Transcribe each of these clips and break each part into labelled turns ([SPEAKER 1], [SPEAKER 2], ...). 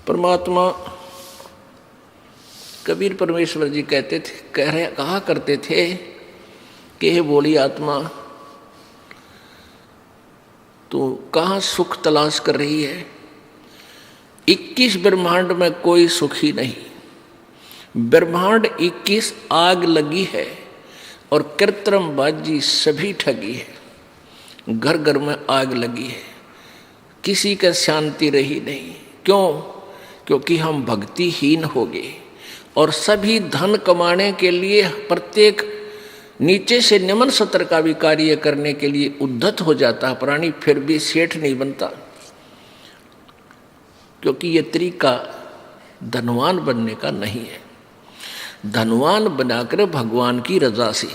[SPEAKER 1] परमात्मा कबीर परमेश्वर जी कहते थे, कहा करते थे कि हे बोली आत्मा, तू कहाँ सुख तलाश कर रही है? 21 ब्रह्मांड में कोई सुखी नहीं। ब्रह्मांड 21 आग लगी है और कृत्रिम बाजी सभी ठगी है। घर घर में आग लगी है, किसी का शांति रही नहीं। क्यों? क्योंकि हम भक्तिहीन हो गए और सभी धन कमाने के लिए प्रत्येक नीचे से निम्न स्तर का भी कार्य करने के लिए उद्धत हो जाता प्राणी, फिर भी सेठ नहीं बनता। क्योंकि ये तरीका धनवान बनने का नहीं है। धनवान बनाकर भगवान की रजा से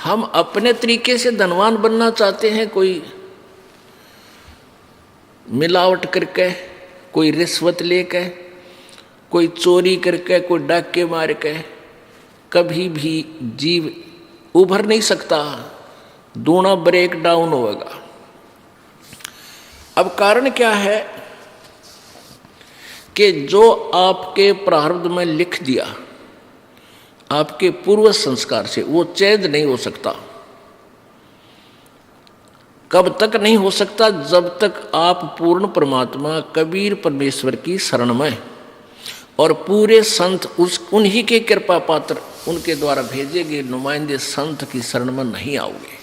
[SPEAKER 1] हम अपने तरीके से धनवान बनना चाहते हैं, कोई मिलावट करके, कोई रिश्वत लेके, कोई चोरी करके, कोई डाके मार के। कभी भी जीव उभर नहीं सकता, दूना ब्रेक डाउन होगा। अब कारण क्या है कि जो आपके प्रारब्ध में लिख दिया आपके पूर्व संस्कार से, वो चेंज नहीं हो सकता। कब तक नहीं हो सकता? जब तक आप पूर्ण परमात्मा कबीर परमेश्वर की शरण में और पूरे संत उन्हीं के कृपा पात्र, उनके द्वारा भेजे गए नुमाइंदे संत की शरण में नहीं आओगे।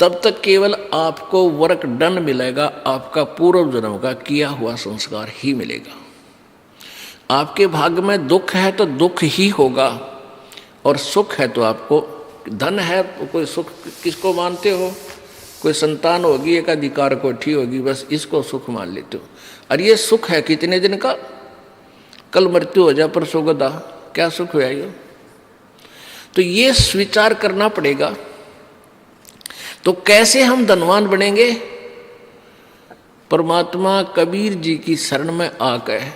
[SPEAKER 1] तब तक केवल आपको वर्क डन मिलेगा, आपका पूर्व जन्म का किया हुआ संस्कार ही मिलेगा। आपके भाग्य में दुख है तो दुख ही होगा, और सुख है तो आपको, धन है तो कोई सुख किसको मानते हो? कोई संतान होगी, एक अधिकार कोठी होगी, बस इसको सुख मान लेते हो। और ये सुख है कितने दिन का? कल मृत्यु हो जाए, परसों गदा, क्या सुख हुआ ये? तो ये स्वीकार करना पड़ेगा। तो कैसे हम धनवान बनेंगे? परमात्मा कबीर जी की शरण में आकर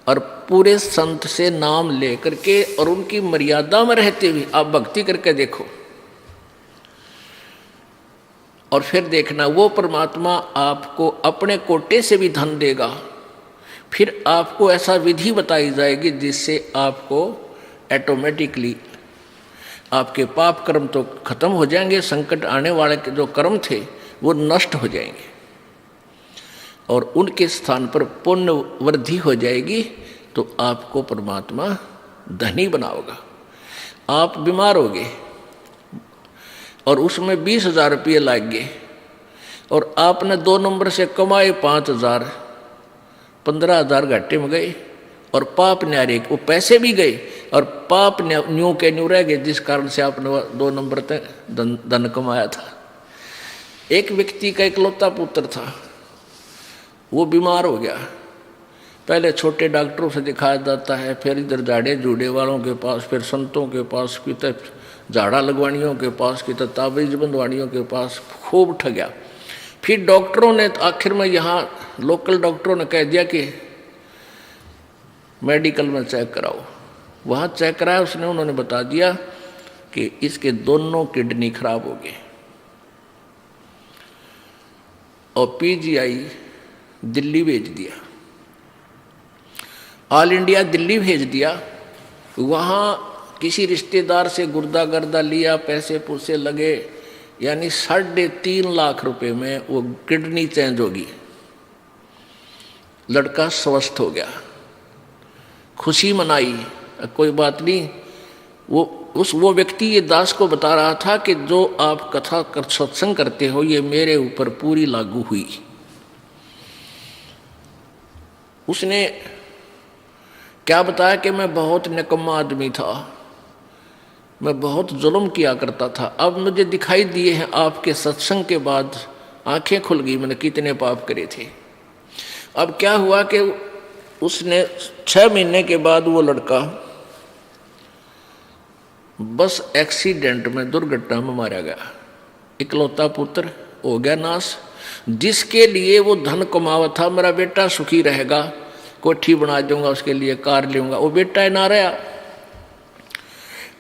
[SPEAKER 1] और पूरे संत से नाम लेकर के और उनकी मर्यादा में रहते हुए आप भक्ति करके देखो, और फिर देखना वो परमात्मा आपको अपने कोटे से भी धन देगा। फिर आपको ऐसा विधि बताई जाएगी जिससे आपको ऑटोमेटिकली आपके पाप कर्म तो खत्म हो जाएंगे, संकट आने वाले के जो कर्म थे वो नष्ट हो जाएंगे और उनके स्थान पर पुण्य वृद्धि हो जाएगी। तो आपको परमात्मा धनी बनाओगा। आप बीमार होगे और उसमें 20,000 रुपये लग गए और आपने 2 नंबर से कमाए 5,000, 15,000 घाटे में गए और पाप न्यारे, वो पैसे भी गए और पाप न्यू के न्यू रह गए, जिस कारण से आपने 2 नंबर तक धन कमाया था। एक व्यक्ति का इकलौता पुत्र था, वो बीमार हो गया। पहले छोटे डॉक्टरों से दिखाया जाता है, फिर इधर झाड़े जूड़े वालों के पास, फिर संतों के पास, कितने झाड़ा लगवानियों के पास, कितने ताबीज बंधवानियों के पास, खूब ठगया। फिर डॉक्टरों ने आखिर में यहाँ लोकल डॉक्टरों ने कह दिया कि मेडिकल में चेक कराओ। वहाँ चेक कराया उसने, उन्होंने बता दिया कि इसके दोनों किडनी खराब हो गए और पीजीआई दिल्ली भेज दिया, ऑल इंडिया दिल्ली भेज दिया। वहाँ किसी रिश्तेदार से गुर्दा गर्दा लिया, पैसे पूसे लगे, यानी 3.5 लाख रुपए में वो किडनी चेंज होगी। लड़का स्वस्थ हो गया, खुशी मनाई, कोई बात नहीं। वो व्यक्ति ये दास को बता रहा था कि जो आप कथा कर सत्संग करते हो ये मेरे ऊपर पूरी लागू हुई। उसने क्या बताया कि मैं बहुत निकम्मा आदमी था, मैं बहुत जुल्म किया करता था, अब मुझे दिखाई दिए हैं आपके सत्संग के बाद, आंखें खुल गई, मैंने कितने पाप करे थे। अब क्या हुआ कि उसने 6 महीने के बाद वो लड़का बस एक्सीडेंट में, दुर्घटना में मारा गया। इकलौता पुत्र हो गया नाश, जिसके लिए वो धन कमावा था, मेरा बेटा सुखी रहेगा, कोठी बना दूंगा, उसके लिए कार लूंगा, वो बेटा ही ना रहा।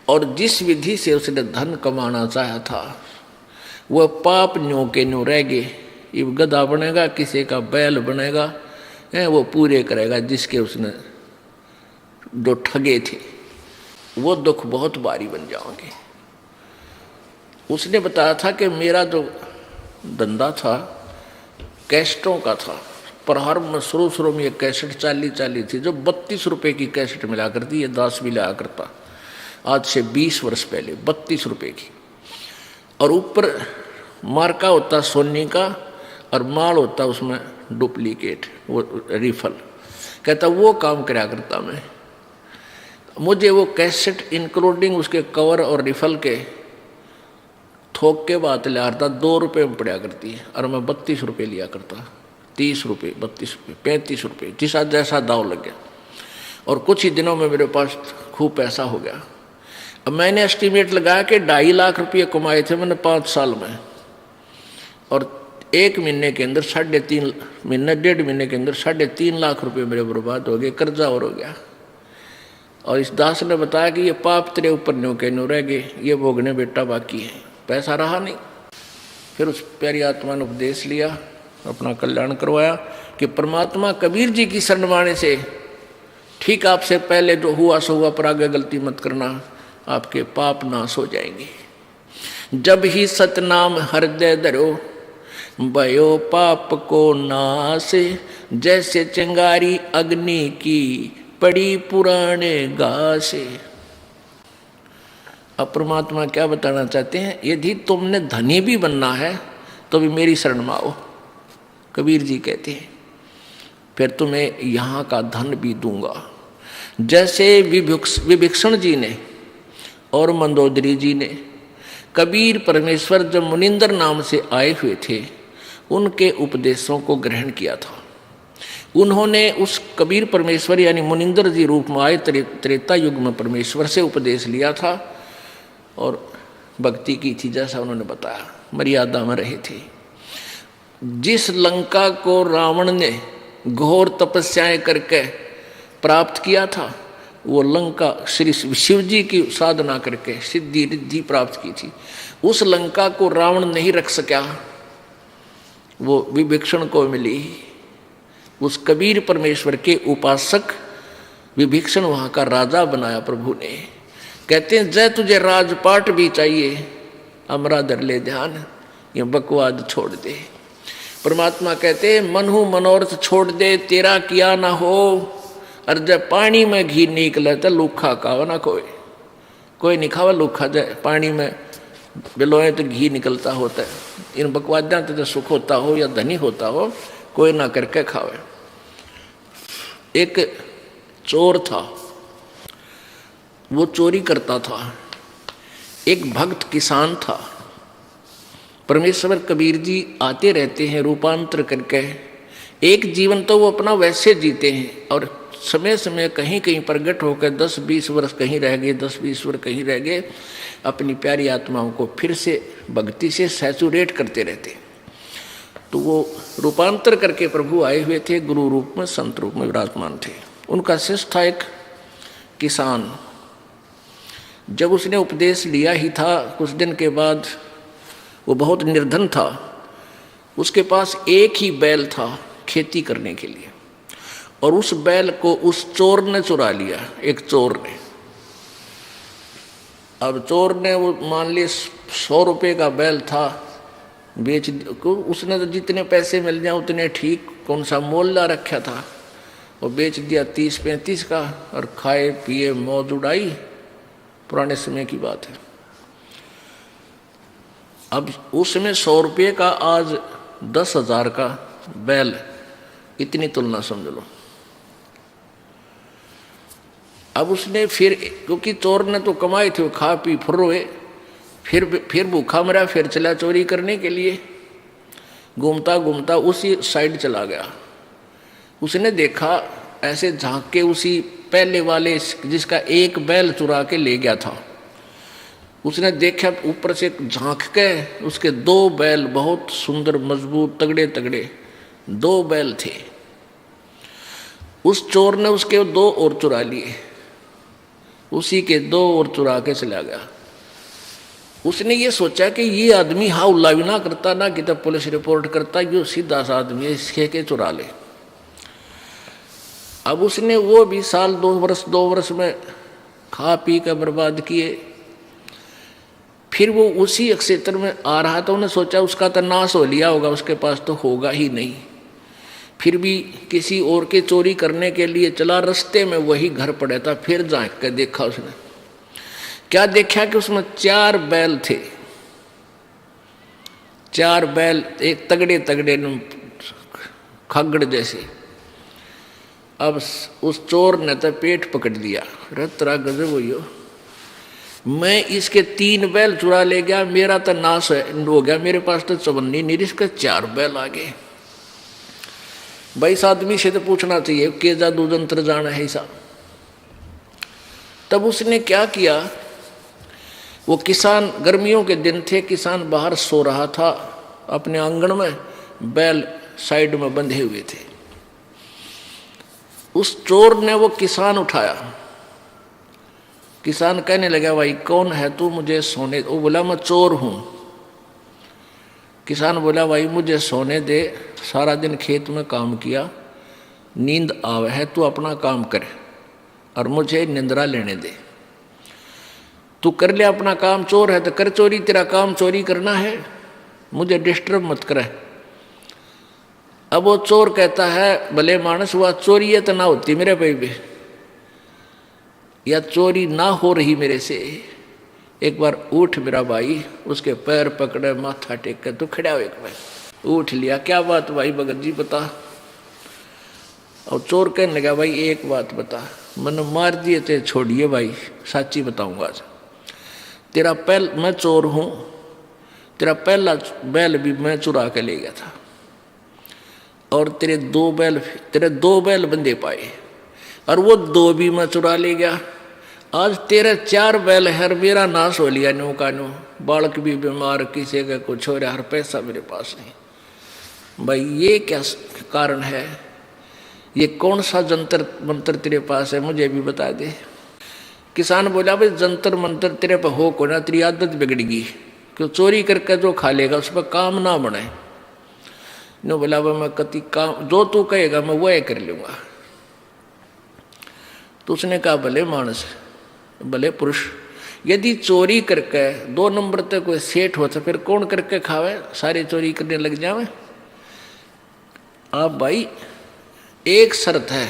[SPEAKER 1] और जिस विधि से उसने धन कमाना चाहा था वह पाप न्यू के न्यू रह गए। ये गधा बनेगा, किसी का बैल बनेगा, वो पूरे करेगा, जिसके उसने जो ठगे थे वो दुख बहुत भारी बन जाओगे। उसने बताया था कि मेरा जो धंधा था कैसेटों का था। प्रहार में शुरू में ये कैसेट 40 थी, जो 32 रुपये की कैसेट मिला करती, ये 10 भी लिया करता। आज से 20 वर्ष पहले 32 रुपये की, और ऊपर मार्का होता सोनी का और माल होता उसमें डुप्लीकेट, वो रिफल। कहता वो काम कराया करता मैं। मुझे वो कैसेट इंक्लूडिंग उसके कवर और रिफल के थोक के बात लिया करता, 2 रुपये में पड़ा करती है, और मैं 32 रुपये लिया करता। 30 रुपये, 32 रुपये, 35 रुपये, जिसा जैसा दाव लग गया। और कुछ ही दिनों में मेरे पास खूब पैसा हो गया। अब मैंने एस्टीमेट लगाया कि 2.5 लाख रुपये कमाए थे मैंने 5 साल में, और 1 महीने के अंदर 3.5 महीने, 1.5 महीने के अंदर 3.5 लाख रुपये मेरे बर्बाद हो गए, कर्जा और हो गया। और इस दास ने बताया कि ये पाप तेरे ऊपर न्यू के न्यू रह गए, ये भोगने बेटा बाकी है, पैसा रहा नहीं। फिर उस प्यारी आत्मा ने उपदेश लिया, अपना कल्याण करवाया कि परमात्मा कबीर जी की शरण माने से ठीक आपसे पहले जो हुआ सो हुआ, पर आगे गलती मत करना, आपके पाप नाश हो जाएंगे। जब ही सतनाम हृदय धरो, भयो पाप को नाश, जैसे चिंगारी अग्नि की पड़ी पुराने घास। अब परमात्मा क्या बताना चाहते हैं, यदि तुमने धनी भी बनना है तो भी मेरी शरण में आओ, कबीर जी कहते हैं, फिर तुम्हें यहाँ का धन भी दूंगा। जैसे विभीषण जी ने और मंदोदरी जी ने कबीर परमेश्वर जब मुनिंदर नाम से आए हुए थे उनके उपदेशों को ग्रहण किया था। उन्होंने उस कबीर परमेश्वर यानी मुनिंदर जी रूप में आए त्रेता युग में परमेश्वर से उपदेश लिया था और भक्ति की थी, जैसा उन्होंने बताया, मर्यादा में रहे थे। जिस लंका को रावण ने घोर तपस्याएं करके प्राप्त किया था, वो लंका श्री शिव जी की साधना करके सिद्धि रिद्धि प्राप्त की थी। उस लंका को रावण नहीं रख सका, वो विभीषण को मिली। उस कबीर परमेश्वर के उपासक विभीषण वहाँ का राजा बनाया प्रभु ने। कहते हैं जय तुझे राजपाट भी चाहिए, अमरा धर ले ध्यान, ये बकवाद छोड़ दे। परमात्मा कहते हैं मनहु मनोरथ छोड़ दे, तेरा किया ना हो, और जब पानी में घी निकले तो लूखा खावा ना कोई नहीं खावा लूखा, जाए पानी में बिलोए तो घी निकलता होता है। इन बकवाद्या तो सुख होता हो या धनी होता हो, कोई ना करके खावे। एक चोर था, वो चोरी करता था। एक भक्त किसान था। परमेश्वर कबीर जी आते रहते हैं रूपांतर करके। एक जीवन तो वो अपना वैसे जीते हैं और समय समय कहीं कहीं प्रगट होकर 10-20 वर्ष कहीं रह गए, 10-20 वर्ष कहीं रह गए, अपनी प्यारी आत्माओं को फिर से भक्ति से सैचुरेट करते रहते। तो वो रूपांतर करके प्रभु आए हुए थे, गुरु रूप में, संत रूप में विराजमान थे। उनका शिष्य था एक किसान। जब उसने उपदेश लिया ही था, कुछ दिन के बाद वो बहुत निर्धन था। उसके पास एक ही बैल था खेती करने के लिए, और उस बैल को उस चोर ने चुरा लिया, एक चोर ने। अब चोर ने वो मान लिए 100 रुपये का बैल था, बेच उसने तो जितने पैसे मिल जाए उतने ठीक, कौन सा मोल ला रखा था, वो बेच दिया 30-35 का, और खाए पिए मौज उड़ाई। पुराने समय की बात है। अब उसमें 100 रुपये का, आज 10,000 का बैल, इतनी तुलना समझ लो। अब उसने फिर, क्योंकि चोर ने तो कमाए थे, वो खा पी फुर्रोए, फिर भूखा मरा, फिर चला चोरी करने के लिए। घूमता घूमता उसी साइड चला गया। उसने देखा, ऐसे झांक के उसी पहले वाले जिसका एक बैल चुरा के ले गया था, उसने देखा ऊपर से झांक के उसके 2 बैल, बहुत सुंदर मजबूत तगड़े तगड़े 2 बैल थे। उस चोर ने उसके 2 और चुरा लिए, उसी के 2 और चुरा के चला गया। उसने ये सोचा कि ये आदमी हा उल्ला भी ना करता, ना कि तब पुलिस रिपोर्ट करता, ये सीधा सा आदमी है, इसके के चुरा ले। अब उसने वो भी साल 2 वर्ष में खा पी कर बर्बाद किए। फिर वो उसी क्षेत्र में आ रहा था, उन्हें सोचा उसका तो नाश हो लिया होगा, उसके पास तो होगा ही नहीं। फिर भी किसी और के चोरी करने के लिए चला, रास्ते में वही घर पड़ा था। फिर झांक कर देखा उसने, क्या देखा कि उसमें 4 बैल थे। 4 बैल एक तगड़े तगड़े खगड़ जैसे। अब उस चोर ने तो पेट पकड़ लिया, तेरा गजब हो, मैं इसके 3 बैल चुरा ले गया, मेरा तो नाश हो गया, मेरे पास तो चवन्नी नहीं, इसके 4 बैल आ गए। भाई इस आदमी से तो पूछना चाहिए के जादू जंत्र जाना है ऐसा। तब उसने क्या किया, वो किसान, गर्मियों के दिन थे, किसान बाहर सो रहा था अपने आंगन में, बैल साइड में बंधे हुए थे। उस चोर ने वो किसान उठाया। किसान कहने लगा, भाई कौन है तू, मुझे सोने। वो बोला, मैं चोर हूं। किसान बोला, भाई मुझे सोने दे, सारा दिन खेत में काम किया, नींद आवे है, तू अपना काम कर और मुझे निंद्रा लेने दे। तू कर ले अपना काम, चोर है तो कर चोरी, तेरा काम चोरी करना है, मुझे डिस्टर्ब मत करे। अब वो चोर कहता है, भले मानस हुआ, चोरी है तो ना होती मेरे पे भी, या चोरी ना हो रही मेरे से, एक बार उठ मेरा भाई। उसके पैर पकड़े, माथा टेक के, तू खड़ा हो, एक बार उठ लिया। क्या बात भाई भगत जी बता। और चोर कहने लगा, भाई एक बात बता, मैंने मार दिए थे, छोड़िए भाई, सच्ची बताऊंगा आज। तेरा मैं चोर हूं, तेरा पहला बैल भी मैं चुरा के ले गया था, और तेरे 2 बैल बंदे पाए, और वो 2 भी मैं चुरा ले गया। आज तेरे 4 बैल है, मेरा नाश हो लिया नो का नो। बालक भी बीमार, किसी का कुछ हो रहा, हर पैसा मेरे पास नहीं। भाई ये क्या कारण है, ये कौन सा जंतर मंत्र तेरे पास है, मुझे भी बता दे। किसान बोला, भाई जंतर मंत्र तेरे पर हो को ना, तेरी आदत बिगड़ेगी, क्यों चोरी करके जो खा लेगा उस पर काम ना बने। नो बोला, भाई मैं कति काम जो तू कहेगा मैं वह कर लूंगा। तो उसने कहा, भले मानस, भले पुरुष, यदि चोरी करके 2 नंबर तक कोई सेठ हो तो फिर कौन करके खावे, सारी चोरी करने लग जावे। आप भाई एक शर्त है,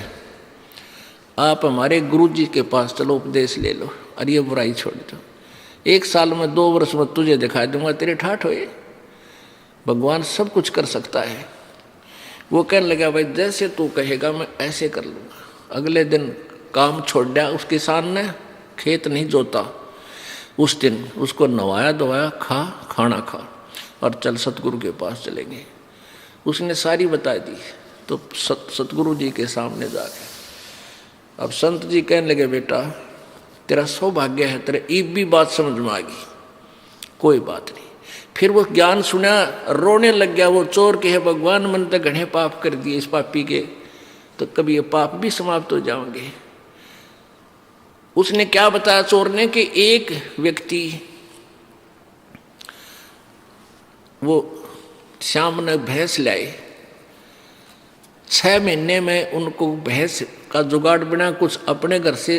[SPEAKER 1] आप हमारे गुरु जी के पास चलो, उपदेश ले लो और ये बुराई छोड़ दो। 1 साल में 2 वर्ष में तुझे दिखा दूंगा, तेरे ठाठ होए। भगवान सब कुछ कर सकता है। वो कहने लगा, भाई जैसे तू कहेगा मैं ऐसे कर लूँगा। अगले दिन काम छोड़ दिया उस किसान ने, खेत नहीं जोता। उस दिन उसको नवाया धोया, खाना खा और चल सतगुरु के पास चलेंगे। उसने सारी बता दी। तो सतगुरु जी के सामने जाके अब संत जी कहने लगे, बेटा तेरा सौभाग्य है, तेरे एक भी बात समझ में आ गई, कोई बात नहीं। फिर वो ज्ञान सुना, रोने लग गया। वो चोर के है, भगवान मन तो घने पाप कर दिए इस पापी के, तो कभी ये पाप भी समाप्त हो जाएंगे। उसने क्या बताया चोर ने कि एक व्यक्ति, वो शाम ने भैंस लाए, 6 महीने में उनको भैंस का जुगाड़ बना, कुछ अपने घर से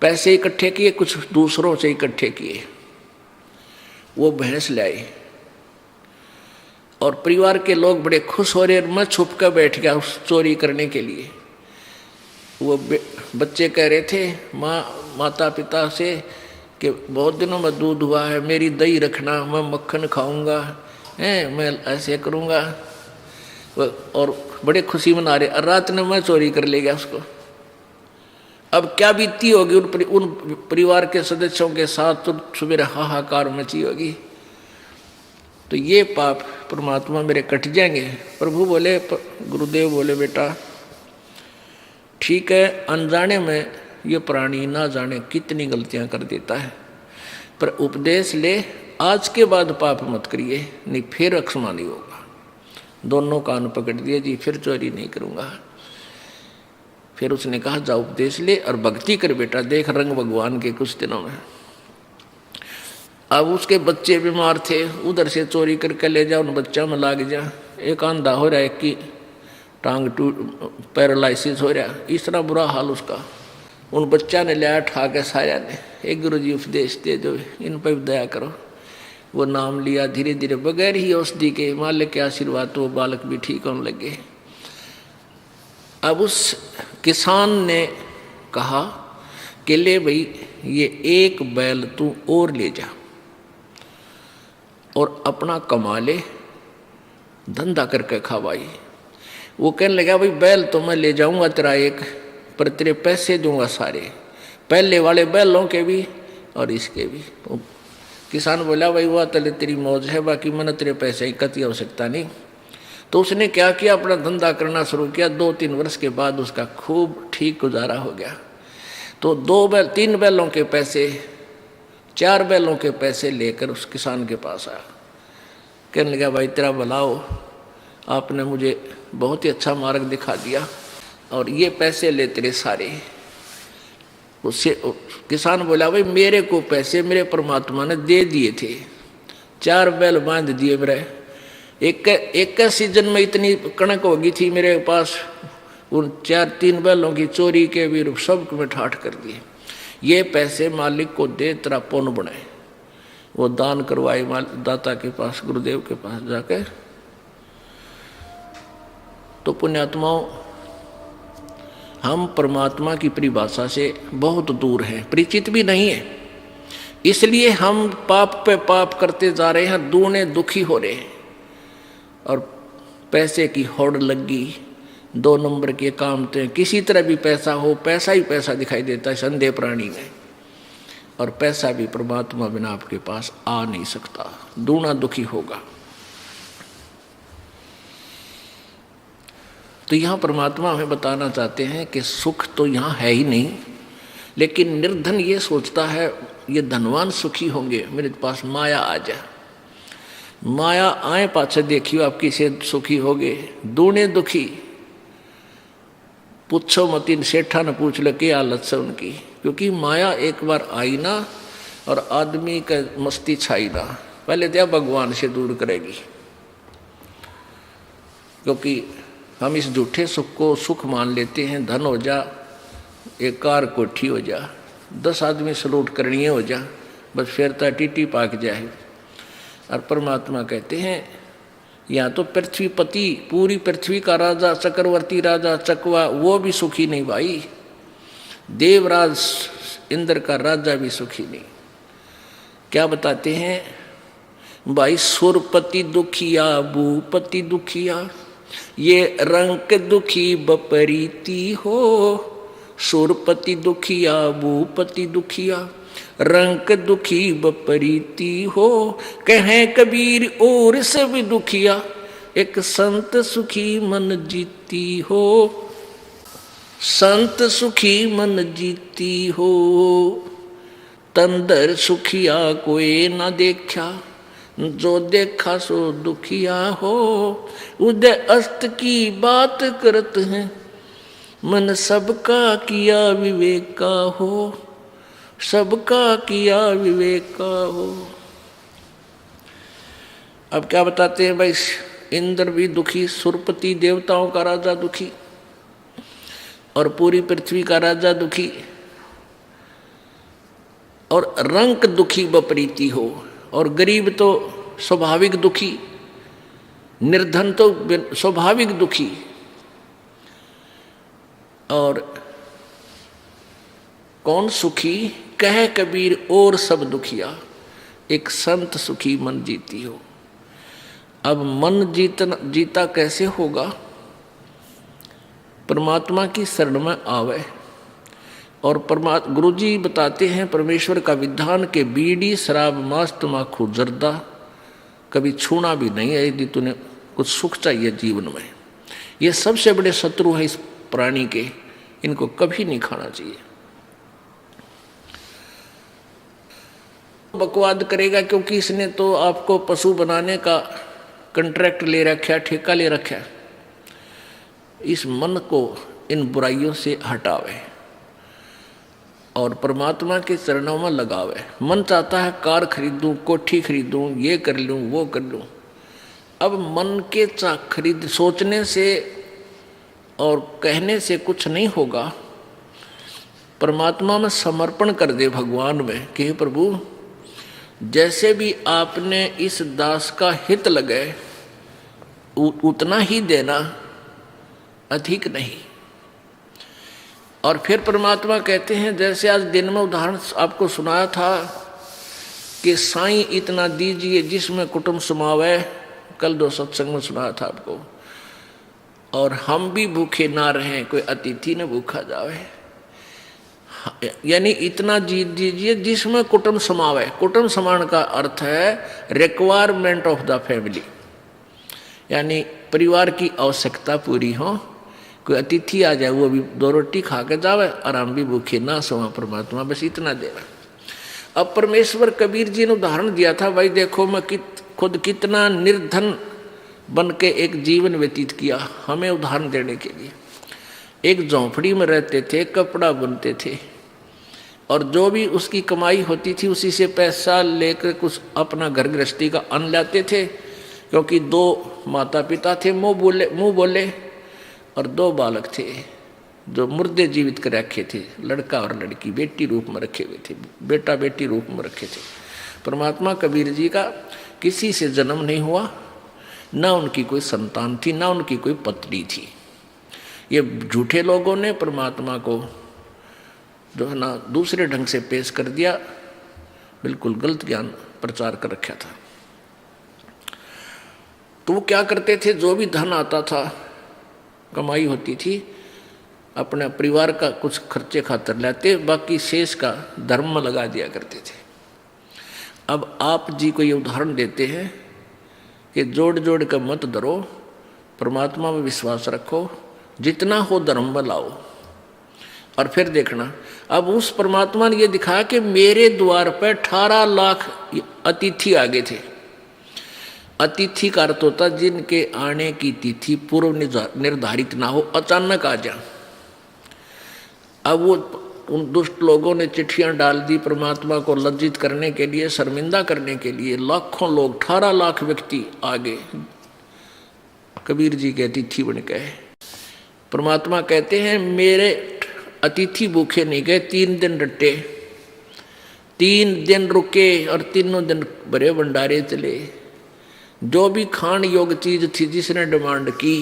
[SPEAKER 1] पैसे इकट्ठे किए, कुछ दूसरों से इकट्ठे किए। वो भैंस लाए और परिवार के लोग बड़े खुश हो रहे। मैं छुप कर बैठ गया उस चोरी करने के लिए। वो बच्चे कह रहे थे माता पिता से कि बहुत दिनों में दूध हुआ है, मेरी दही रखना, मैं मक्खन खाऊंगा, मैं ऐसे करूंगा। और बड़े खुशी मना रहे। रात ने मैं चोरी कर ले गया उसको। अब क्या बीती होगी उन परिवार के सदस्यों के साथ, तो सुबह हाहाकार मची होगी। तो ये पाप परमात्मा मेरे कट जाएंगे। प्रभु बोले, गुरुदेव बोले, बेटा ठीक है, अनजाने में ये प्राणी ना जाने कितनी गलतियां कर देता है, पर उपदेश ले, आज के बाद पाप मत करिए, नहीं फिर क्षमा नहीं होगा। दोनों कान पकड़ दिए जी, फिर चोरी नहीं करूँगा। फिर उसने कहा जा उपदेश ले और भक्ति कर बेटा, देख रंग भगवान के कुछ दिनों में। अब उसके बच्चे बीमार थे, उधर से चोरी करके ले जा, उन बच्चा में लाग जा। एक आंधा हो रहा है कि टांग टूट पैरालाइसिस हो रहा, इतना बुरा हाल उसका। उन बच्चा ने लिया ठा के साया ने, एक गुरु जी उपदेश दे दो, इन पर दया करो। वो नाम लिया, धीरे धीरे बगैर ही औषधि के मालिक के आशीर्वाद तो वो बालक भी ठीक होने लगे। अब उस किसान ने कहा कि ले भाई ये एक बैल तू और ले जा और अपना कमा ले, धंधा करके खा भाई। वो कहने लगा भाई बैल तो मैं ले जाऊंगा तेरा एक, पर तेरे पैसे दूंगा सारे, पहले वाले बैलों के भी और इसके भी। किसान बोला भाई वह तले तेरी मौज है, बाकी मैंने तेरे पैसे की कती आवश्यकता नहीं। तो उसने क्या किया, अपना धंधा करना शुरू किया। 2-3 वर्ष के बाद उसका खूब ठीक गुजारा हो गया। तो 3 बैलों के पैसे, 4 बैलों के पैसे लेकर उस किसान के पास आया। कहने लगा भाई तेरा भला हो, आपने मुझे बहुत ही अच्छा मार्ग दिखा दिया और ये पैसे ले तेरे सारे। उससे किसान बोला भाई मेरे को पैसे मेरे परमात्मा ने दे दिए थे, 4 बैल बांध दिए मेरे। एक सीजन में इतनी कणक होगी थी मेरे पास, उन 3 बैलों की चोरी के भी सब में ठाठ कर दिए। ये पैसे मालिक को दे, तेरा पुण्य बने। वो दान करवाए दाता के पास, गुरुदेव के पास जाके। तो पुण्यात्माओं, हम परमात्मा की परिभाषा से बहुत दूर हैं, परिचित भी नहीं है। इसलिए हम पाप पे पाप करते जा रहे हैं, दूने दुखी हो रहे हैं। और पैसे की होड़ लगी, 2 नंबर के काम थे, किसी तरह भी पैसा हो, पैसा ही पैसा दिखाई देता है संदेह प्राणी में। और पैसा भी परमात्मा बिना आपके पास आ नहीं सकता, दूना दुखी होगा। तो यहाँ परमात्मा हमें बताना चाहते हैं कि सुख तो यहाँ है ही नहीं, लेकिन निर्धन ये सोचता है ये धनवान सुखी होंगे, मेरे पास माया आ जाए। माया आए पाछे देखियो आप किसे सुखी होगे, दूने दुखी। पूछो मत, इन सेठा ने पूछ लो क्या हालत से उनकी, क्योंकि माया एक बार आई ना और आदमी का मस्ती छाई ना, पहले तो भगवान से दूर करेगी। क्योंकि हम इस झूठे सुख को सुख मान लेते हैं, धन हो जा, एक कार कोठी हो जा, 10 आदमी सलूट करनी हो जा, बस फिर तो टीटी पाक जाए। और परमात्मा कहते हैं यहाँ तो पृथ्वीपति, पूरी पृथ्वी का राजा, चक्रवर्ती राजा चकवा, वो भी सुखी नहीं भाई। देवराज इंद्र का राजा भी सुखी नहीं। क्या बताते हैं भाई, सुरपति दुखिया भूपति दुखिया, ये रंक दुखी बपरीती हो। सुरपति दुखिया भूपति दुखिया, रंक दुखी बपरीती हो। कहे कबीर और सब दुखिया, एक संत सुखी मन जीती हो। संत सुखी मन जीती हो, तंदर सुखिया कोई न देखा, जो देखा सो दुखिया हो। उदय अस्त की बात करत हैं, मन सबका किया विवेक का हो। सबका किया विवेक का हो। अब क्या बताते हैं भाई, इंद्र भी दुखी, सुरपति देवताओं का राजा दुखी, और पूरी पृथ्वी का राजा दुखी, और रंक दुखी बपरीती हो। और गरीब तो स्वाभाविक दुखी, निर्धन तो स्वाभाविक दुखी। और कौन सुखी, कह कबीर और सब दुखिया, एक संत सुखी मन जीती हो। अब मन जीता कैसे होगा, परमात्मा की शरण में आवे। और गुरु जी बताते हैं परमेश्वर का विधान के बीड़ी शराब मांस तमाकू जर्दा कभी छूना भी नहीं है, यदि तूने कुछ सुख चाहिए जीवन में। ये सबसे बड़े शत्रु है इस प्राणी के, इनको कभी नहीं खाना चाहिए। बकवाद करेगा क्योंकि इसने तो आपको पशु बनाने का कॉन्ट्रैक्ट ले रखा, ठेका ले रखा। इस मन को इन बुराइयों से हटावे और परमात्मा के चरणों में लगावे। मन चाहता है कार खरीदूं, कोठी खरीदूं, ये कर लूं, वो कर लूं। अब मन के खरीद सोचने से और कहने से कुछ नहीं होगा, परमात्मा में समर्पण कर दे भगवान में कि प्रभु जैसे भी आपने इस दास का हित लगे उतना ही देना, अधिक नहीं। और फिर परमात्मा कहते हैं, जैसे आज दिन में उदाहरण आपको सुनाया था कि साईं इतना दीजिए जिसमें कुटुंब समावे, कल 2 सत्संग में सुनाया था आपको, और हम भी भूखे ना रहें, कोई अतिथि न भूखा जावे। यानी इतना जीत दीजिए जिसमें कुटुंब समावे। कुटुंब समान का अर्थ है रिक्वायरमेंट ऑफ द फैमिली, यानी परिवार की आवश्यकता पूरी हो। कोई अतिथि आ जाए वो भी 2 रोटी खा के जावे और हम भी भूखे ना सोवा, परमात्मा बस इतना देना। अब परमेश्वर कबीर जी ने उदाहरण दिया था, भाई देखो मैं खुद कितना निर्धन बन के एक जीवन व्यतीत किया, हमें उदाहरण देने के लिए। एक झोंपड़ी में रहते थे, कपड़ा बुनते थे, और जो भी उसकी कमाई होती थी उसी से पैसा लेकर कुछ अपना घर गृहस्थी का अन्न लाते थे, क्योंकि 2 माता पिता थे मुँह बोले और 2 बालक थे जो मुर्दे जीवित कर रखे थे, लड़का और लड़की बेटी रूप में रखे हुए थे, बेटा बेटी रूप में रखे थे। परमात्मा कबीर जी का किसी से जन्म नहीं हुआ, ना उनकी कोई संतान थी, ना उनकी कोई पत्नी थी। ये झूठे लोगों ने परमात्मा को जो है ना दूसरे ढंग से पेश कर दिया, बिल्कुल गलत ज्ञान प्रचार कर रखा था। तो वो क्या करते थे, जो भी धन आता था, कमाई होती थी, अपने परिवार का कुछ खर्चे खातर लाते, बाकी शेष का धर्म में लगा दिया करते थे। अब आप जी को ये उदाहरण देते हैं कि जोड़ जोड़ कर मत डरो, परमात्मा में विश्वास रखो, जितना हो धर्म में लाओ। और फिर देखना, अब उस परमात्मा ने ये दिखाया कि मेरे द्वार पर 18 लाख अतिथि आ गए थे। अतिथि का अर्थ होता जिनके आने की तिथि पूर्व निर्धारित ना हो, अचानक आ जाए। अब वो उन दुष्ट लोगों ने चिट्ठियां डाल दी परमात्मा को लज्जित करने के लिए, शर्मिंदा करने के लिए। लाखों लोग, 18 लाख व्यक्ति आ गए कबीर जी के अतिथि बन गए। परमात्मा कहते हैं मेरे अतिथि भूखे नहीं गए, 3 दिन रटे, 3 दिन रुके और तीनों दिन बड़े भंडारे चले। जो भी खान योग चीज थी जिसने डिमांड की,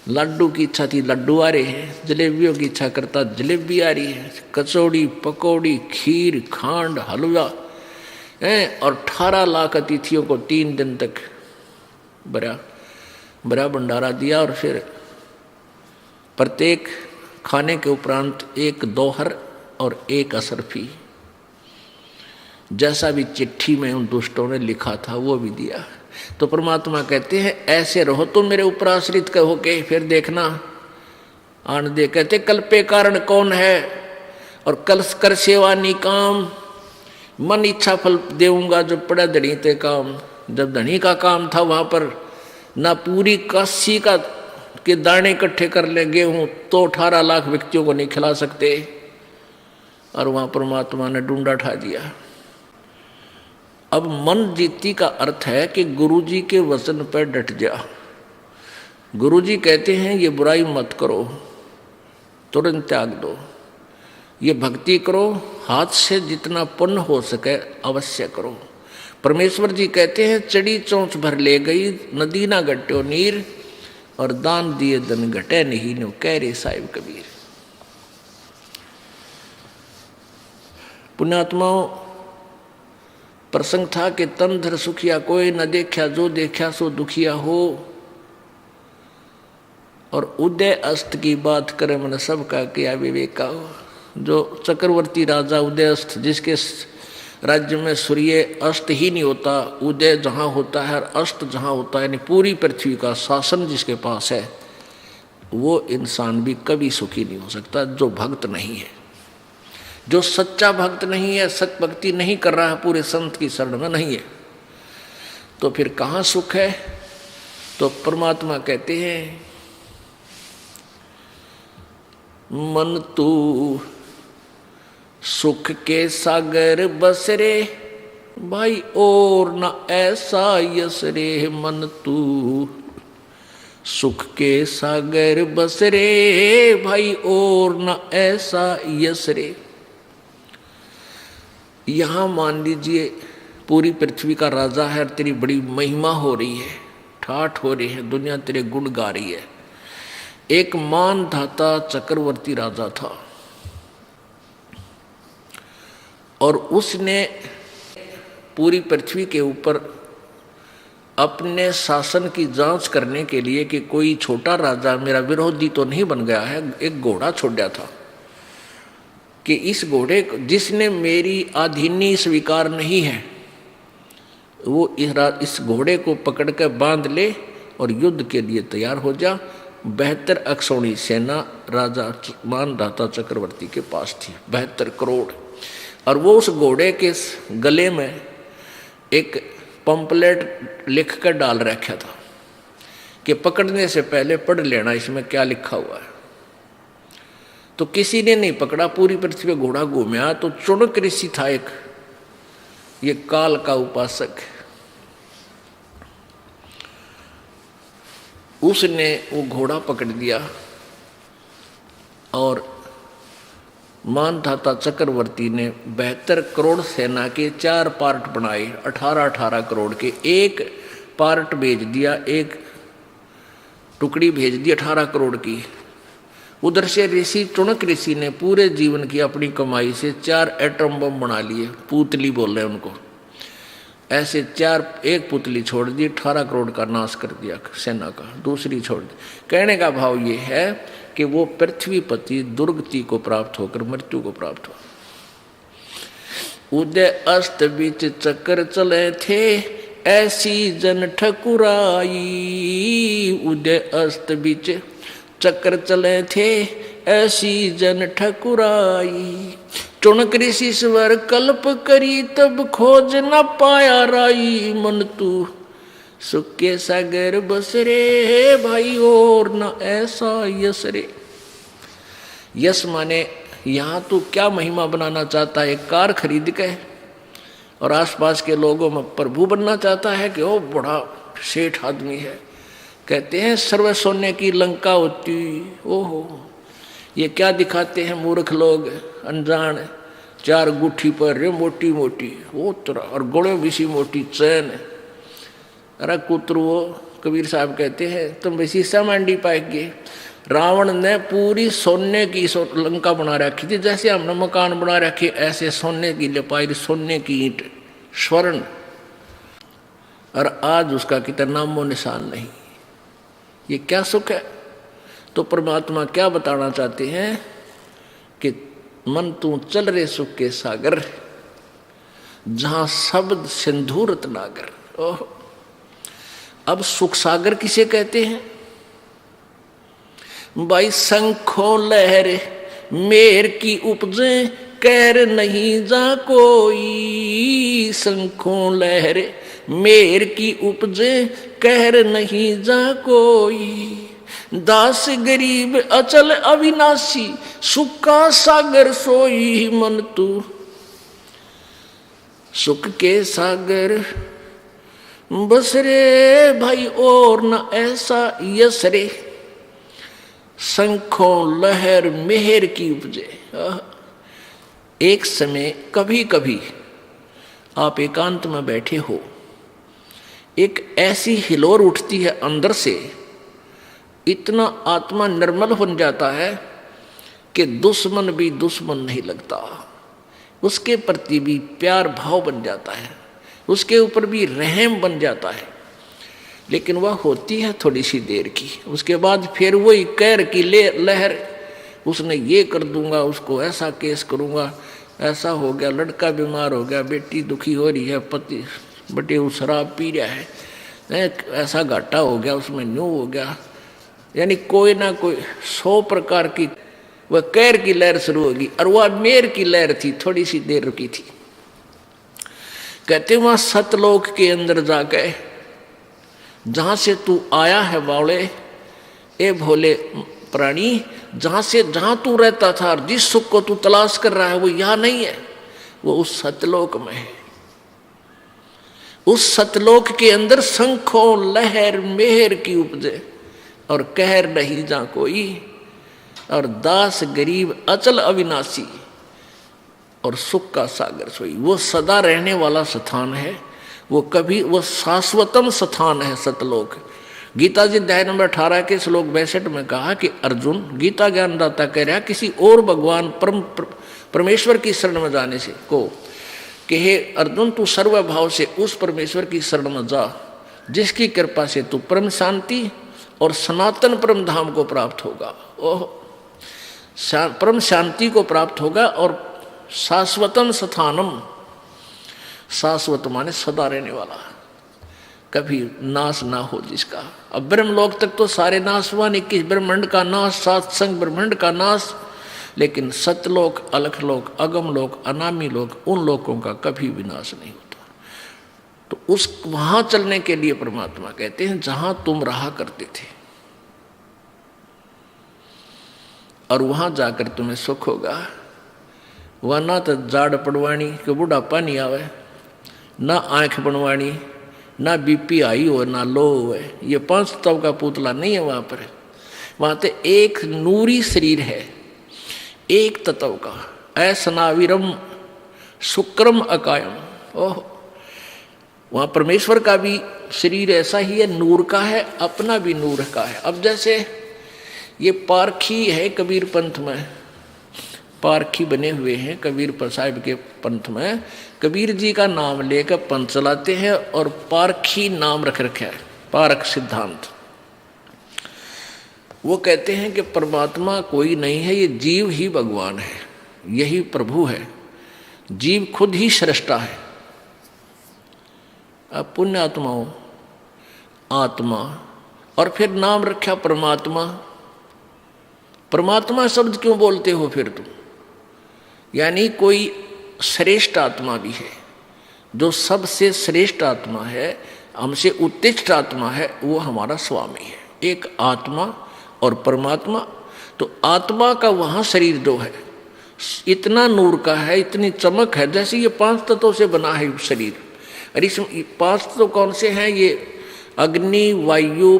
[SPEAKER 1] लड्डू की इच्छा थी लड्डू आ रहे हैं, जलेबियों की इच्छा करता जलेबी आ रही है, कचौड़ी पकौड़ी खीर खांड हलवा है। और 18 लाख अतिथियों को 3 दिन तक बड़ा भंडारा दिया। और फिर प्रत्येक खाने के उपरांत 1 दोहर और 1 असरफी, जैसा भी चिट्ठी में उन दुष्टों ने लिखा था वो भी दिया। तो परमात्मा कहते हैं ऐसे रहो तुम मेरे ऊपर आश्रित कहो के। फिर देखना आन दे कहते कल पे कारण कौन है, और कल कर सेवा निकाम, मन इच्छा फल देऊंगा जो पड़ा धनी ते काम। जब धनी का काम था वहां पर ना पूरी काशी का के दाने इकट्ठे कर ले गेहूं तो 18 लाख व्यक्तियों को नहीं खिला सकते, और वहां परमात्मा ने डूंडा उठा दिया। अब मन जीती का अर्थ है कि गुरुजी के वचन पर डट जा। गुरुजी कहते हैं ये बुराई मत करो, तुरंत त्याग दो, ये भक्ति करो, हाथ से जितना पुण्य हो सके अवश्य करो। परमेश्वर जी कहते हैं चढ़ी चोंच भर ले गई नदी ना घट्यो नीर, और दान दिए धन घटे नहीं नो कह रे साहिब कबीर। पुण्यात्माओं, प्रसंग था कि तन धर सुखिया कोई न देखा, जो देखा सो दुखिया हो। और उदय अस्त की बात करे मन सबका किया विवेका हो। जो चक्रवर्ती राजा उदय अस्त, जिसके राज्य में सूर्य अस्त ही नहीं होता, उदय जहाँ होता है और अस्त जहाँ होता है, यानी पूरी पृथ्वी का शासन जिसके पास है, वो इंसान भी कभी सुखी नहीं हो सकता जो भक्त नहीं है, जो सच्चा भक्त नहीं है, सच भक्ति नहीं कर रहा है, पूरे संत की शरण में नहीं है। तो फिर कहाँ सुख है? तो परमात्मा कहते हैं मन तू सुख के सागर बसरे भाई और न ऐसा यस रे। मन तू सुख के सागर बस रे भाई और न ऐसा यस रे। यहां मान लीजिए पूरी पृथ्वी का राजा है, तेरी बड़ी महिमा हो रही है, ठाठ हो रही है, दुनिया तेरे गुण गा रही है। एक मानधाता चक्रवर्ती राजा था और उसने पूरी पृथ्वी के ऊपर अपने शासन की जांच करने के लिए कि कोई छोटा राजा मेरा विरोधी तो नहीं बन गया है, एक घोड़ा छोड़ा था कि इस घोड़े जिसने मेरी अधीनी स्वीकार नहीं है वो इस घोड़े को पकड़ कर बांध ले और युद्ध के लिए तैयार हो जा। 72 अक्षौणी सेना राजा मानधाता चक्रवर्ती के पास थी, 72 करोड़। और वो उस घोड़े के गले में एक पंपलेट लिख कर डाल रखा था कि पकड़ने से पहले पढ़ लेना इसमें क्या लिखा हुआ है। तो किसी ने नहीं पकड़ा, पूरी पृथ्वी पे घोड़ा घूमया। तो चुणक ऋषि था एक, ये काल का उपासक, उसने वो घोड़ा पकड़ दिया और मानधाता चक्रवर्ती ने 72 करोड़ सेना के 4 पार्ट बनाए, 18-18 करोड़ के। एक पार्ट भेज दिया, एक टुकड़ी भेज दी 18 करोड़ की। उधर से ऋषि चुणक ऋषि ने पूरे जीवन की अपनी कमाई से 4 एटम बम बना लिए, पुतली बोल रहे हैं उनको। ऐसे 4, एक पुतली छोड़ दी, 18 करोड़ का नाश कर दिया सेना का, दूसरी छोड़ दी। कहने का भाव ये है कि वो पृथ्वीपति दुर्गति को प्राप्त होकर मृत्यु को प्राप्त हो। उदय अस्त बीच चक्कर चले थे ऐसी जन ठकुराई, उदय अस्त बीच चक्कर चले थे ऐसी जन ठकुराई। चुणक ऋषि स्वर कल्प करी तब खोज न पाया राई, मन तू सुख के सागर बस रे भाई और न ऐसा यस रे। यस माने यहाँ तू क्या महिमा बनाना चाहता है, कार खरीद के और आसपास के लोगों में प्रभु बनना चाहता है कि ओ बड़ा सेठ आदमी है। कहते हैं सर्व सोने की लंका होती, ओहो ये क्या दिखाते हैं मूर्ख लोग अनजान। 4 गुठी पर रे मोटी मोटी वो तरह और गोड़े भी सी मोटी चैन। अरे कुत्र वो कबीर साहब कहते हैं तुम वैसी सा मांडी पाएंगे। रावण ने पूरी सोने की लंका बना रखी थी, जैसे हमने मकान बना रखे ऐसे सोने की लिपाई, सोने की ईंट, स्वर्ण। और आज उसका कितना नामो निशान नहीं। ये क्या सुख है। तो परमात्मा क्या बताना चाहते हैं कि मन तू चल रे सुख के सागर, जहां शब्द सिंधुरत नागर। ओह, अब सुख सागर किसे कहते हैं भाई? शंखों लहर मेर की उपजे कैर नहीं जा कोई, शंखों लहर मेर की उपजे कहर नहीं जा कोई। दास गरीब अचल अविनाशी सुख का सागर सोई, मन तू सुख के सागर बस रे भाई और न ऐसा यस रे। शंखों लहर मेहर की उपजे। एक समय कभी कभी आप एकांत में बैठे हो, एक ऐसी हिलोर उठती है अंदर से, इतना आत्मा निर्मल बन जाता है कि दुश्मन भी दुश्मन नहीं लगता, उसके प्रति भी प्यार भाव बन जाता है, उसके ऊपर भी रहम बन जाता है। लेकिन वह होती है थोड़ी सी देर की, उसके बाद फिर वही कैर की लहर, उसने ये कर दूंगा, उसको ऐसा केस करूंगा, ऐसा हो गया, लड़का बीमार हो गया, बेटी दुखी हो रही है, पति बटे वो शराब पी रहा है, ऐसा घाटा हो गया, उसमें न्यू हो गया। यानी कोई ना कोई 100 प्रकार की वह कैर की लहर शुरू होगी। और वह मेर की लहर थी, थोड़ी सी देर रुकी थी। कहते वहां सतलोक के अंदर जाके, जहां से तू आया है बावले, ए भोले प्राणी, जहां तू रहता था, जिस सुख को तू तलाश कर रहा है वो यहां नहीं है, वो उस सतलोक में है। उस सतलोक के अंदर शंखों लहर मेहर की उपजे, और कहर नहीं जा कोई, और दास गरीब अचल अविनाशी, और सुख का सागर सोई। वो सदा रहने वाला स्थान है, वो कभी, वो शाश्वतम स्थान है सतलोक। गीता जी अध्याय नंबर 18 के श्लोक 62 में कहा कि अर्जुन, गीता ज्ञानदाता कह रहा किसी और भगवान परमेश्वर की शरण में जाने से को कि हे अर्जुन, तू सर्वभाव से उस परमेश्वर की शरण में जा जिसकी कृपा से तू परम शांति और सनातन परम धाम को प्राप्त होगा। ओह, परम शांति को प्राप्त होगा और शाश्वतम स्थानम, शाश्वत माने सदा रहने वाला, कभी नाश ना हो जिसका। अब ब्रह्मलोक तक तो सारे नाशवान, 21 ब्रह्मांड का नाश, 7 संग ब्रह्मांड का नाश, लेकिन सतलोक, अलखलोक, अगम लोक, अनामी लोक, उन लोकों का कभी विनाश नहीं होता। तो उस वहां चलने के लिए परमात्मा कहते हैं जहां तुम रहा करते थे, और वहां जाकर तुम्हें सुख होगा। वह ना तो जाड़ पड़वाणी के बुढ़ापा नहीं आवे, ना आंख बनवाणी, ना बीपी हाई हो, ना लो हो। ये 5 तत्व का पुतला नहीं है वहां पर। वहां तो एक नूरी शरीर है, एक तत्व का, असनाविरम शुक्रम अकायम। ओह, वहां परमेश्वर का भी शरीर ऐसा ही है, नूर का है, अपना भी नूर का है। अब जैसे ये पारखी है कबीर पंथ में, पारखी बने हुए हैं कबीर साहिब के पंथ में, कबीर जी का नाम लेकर पंथ चलाते हैं और पारखी नाम रख रखा है, पारख सिद्धांत। वो कहते हैं कि परमात्मा कोई नहीं है, ये जीव ही भगवान है, यही प्रभु है, जीव खुद ही सृष्टा है। अब पुण्य आत्माओं, आत्मा, और फिर नाम रखा परमात्मा। परमात्मा शब्द क्यों बोलते हो फिर तुम? यानी कोई श्रेष्ठ आत्मा भी है, जो सबसे श्रेष्ठ आत्मा है, हमसे उत्कृष्ट आत्मा है, वो हमारा स्वामी है। एक आत्मा और परमात्मा। तो आत्मा का वहाँ शरीर जो है इतना नूर का है, इतनी चमक है, जैसे ये 5 तत्वों से बना है शरीर। और इस 5 तत्व कौन से हैं? ये अग्नि, वायु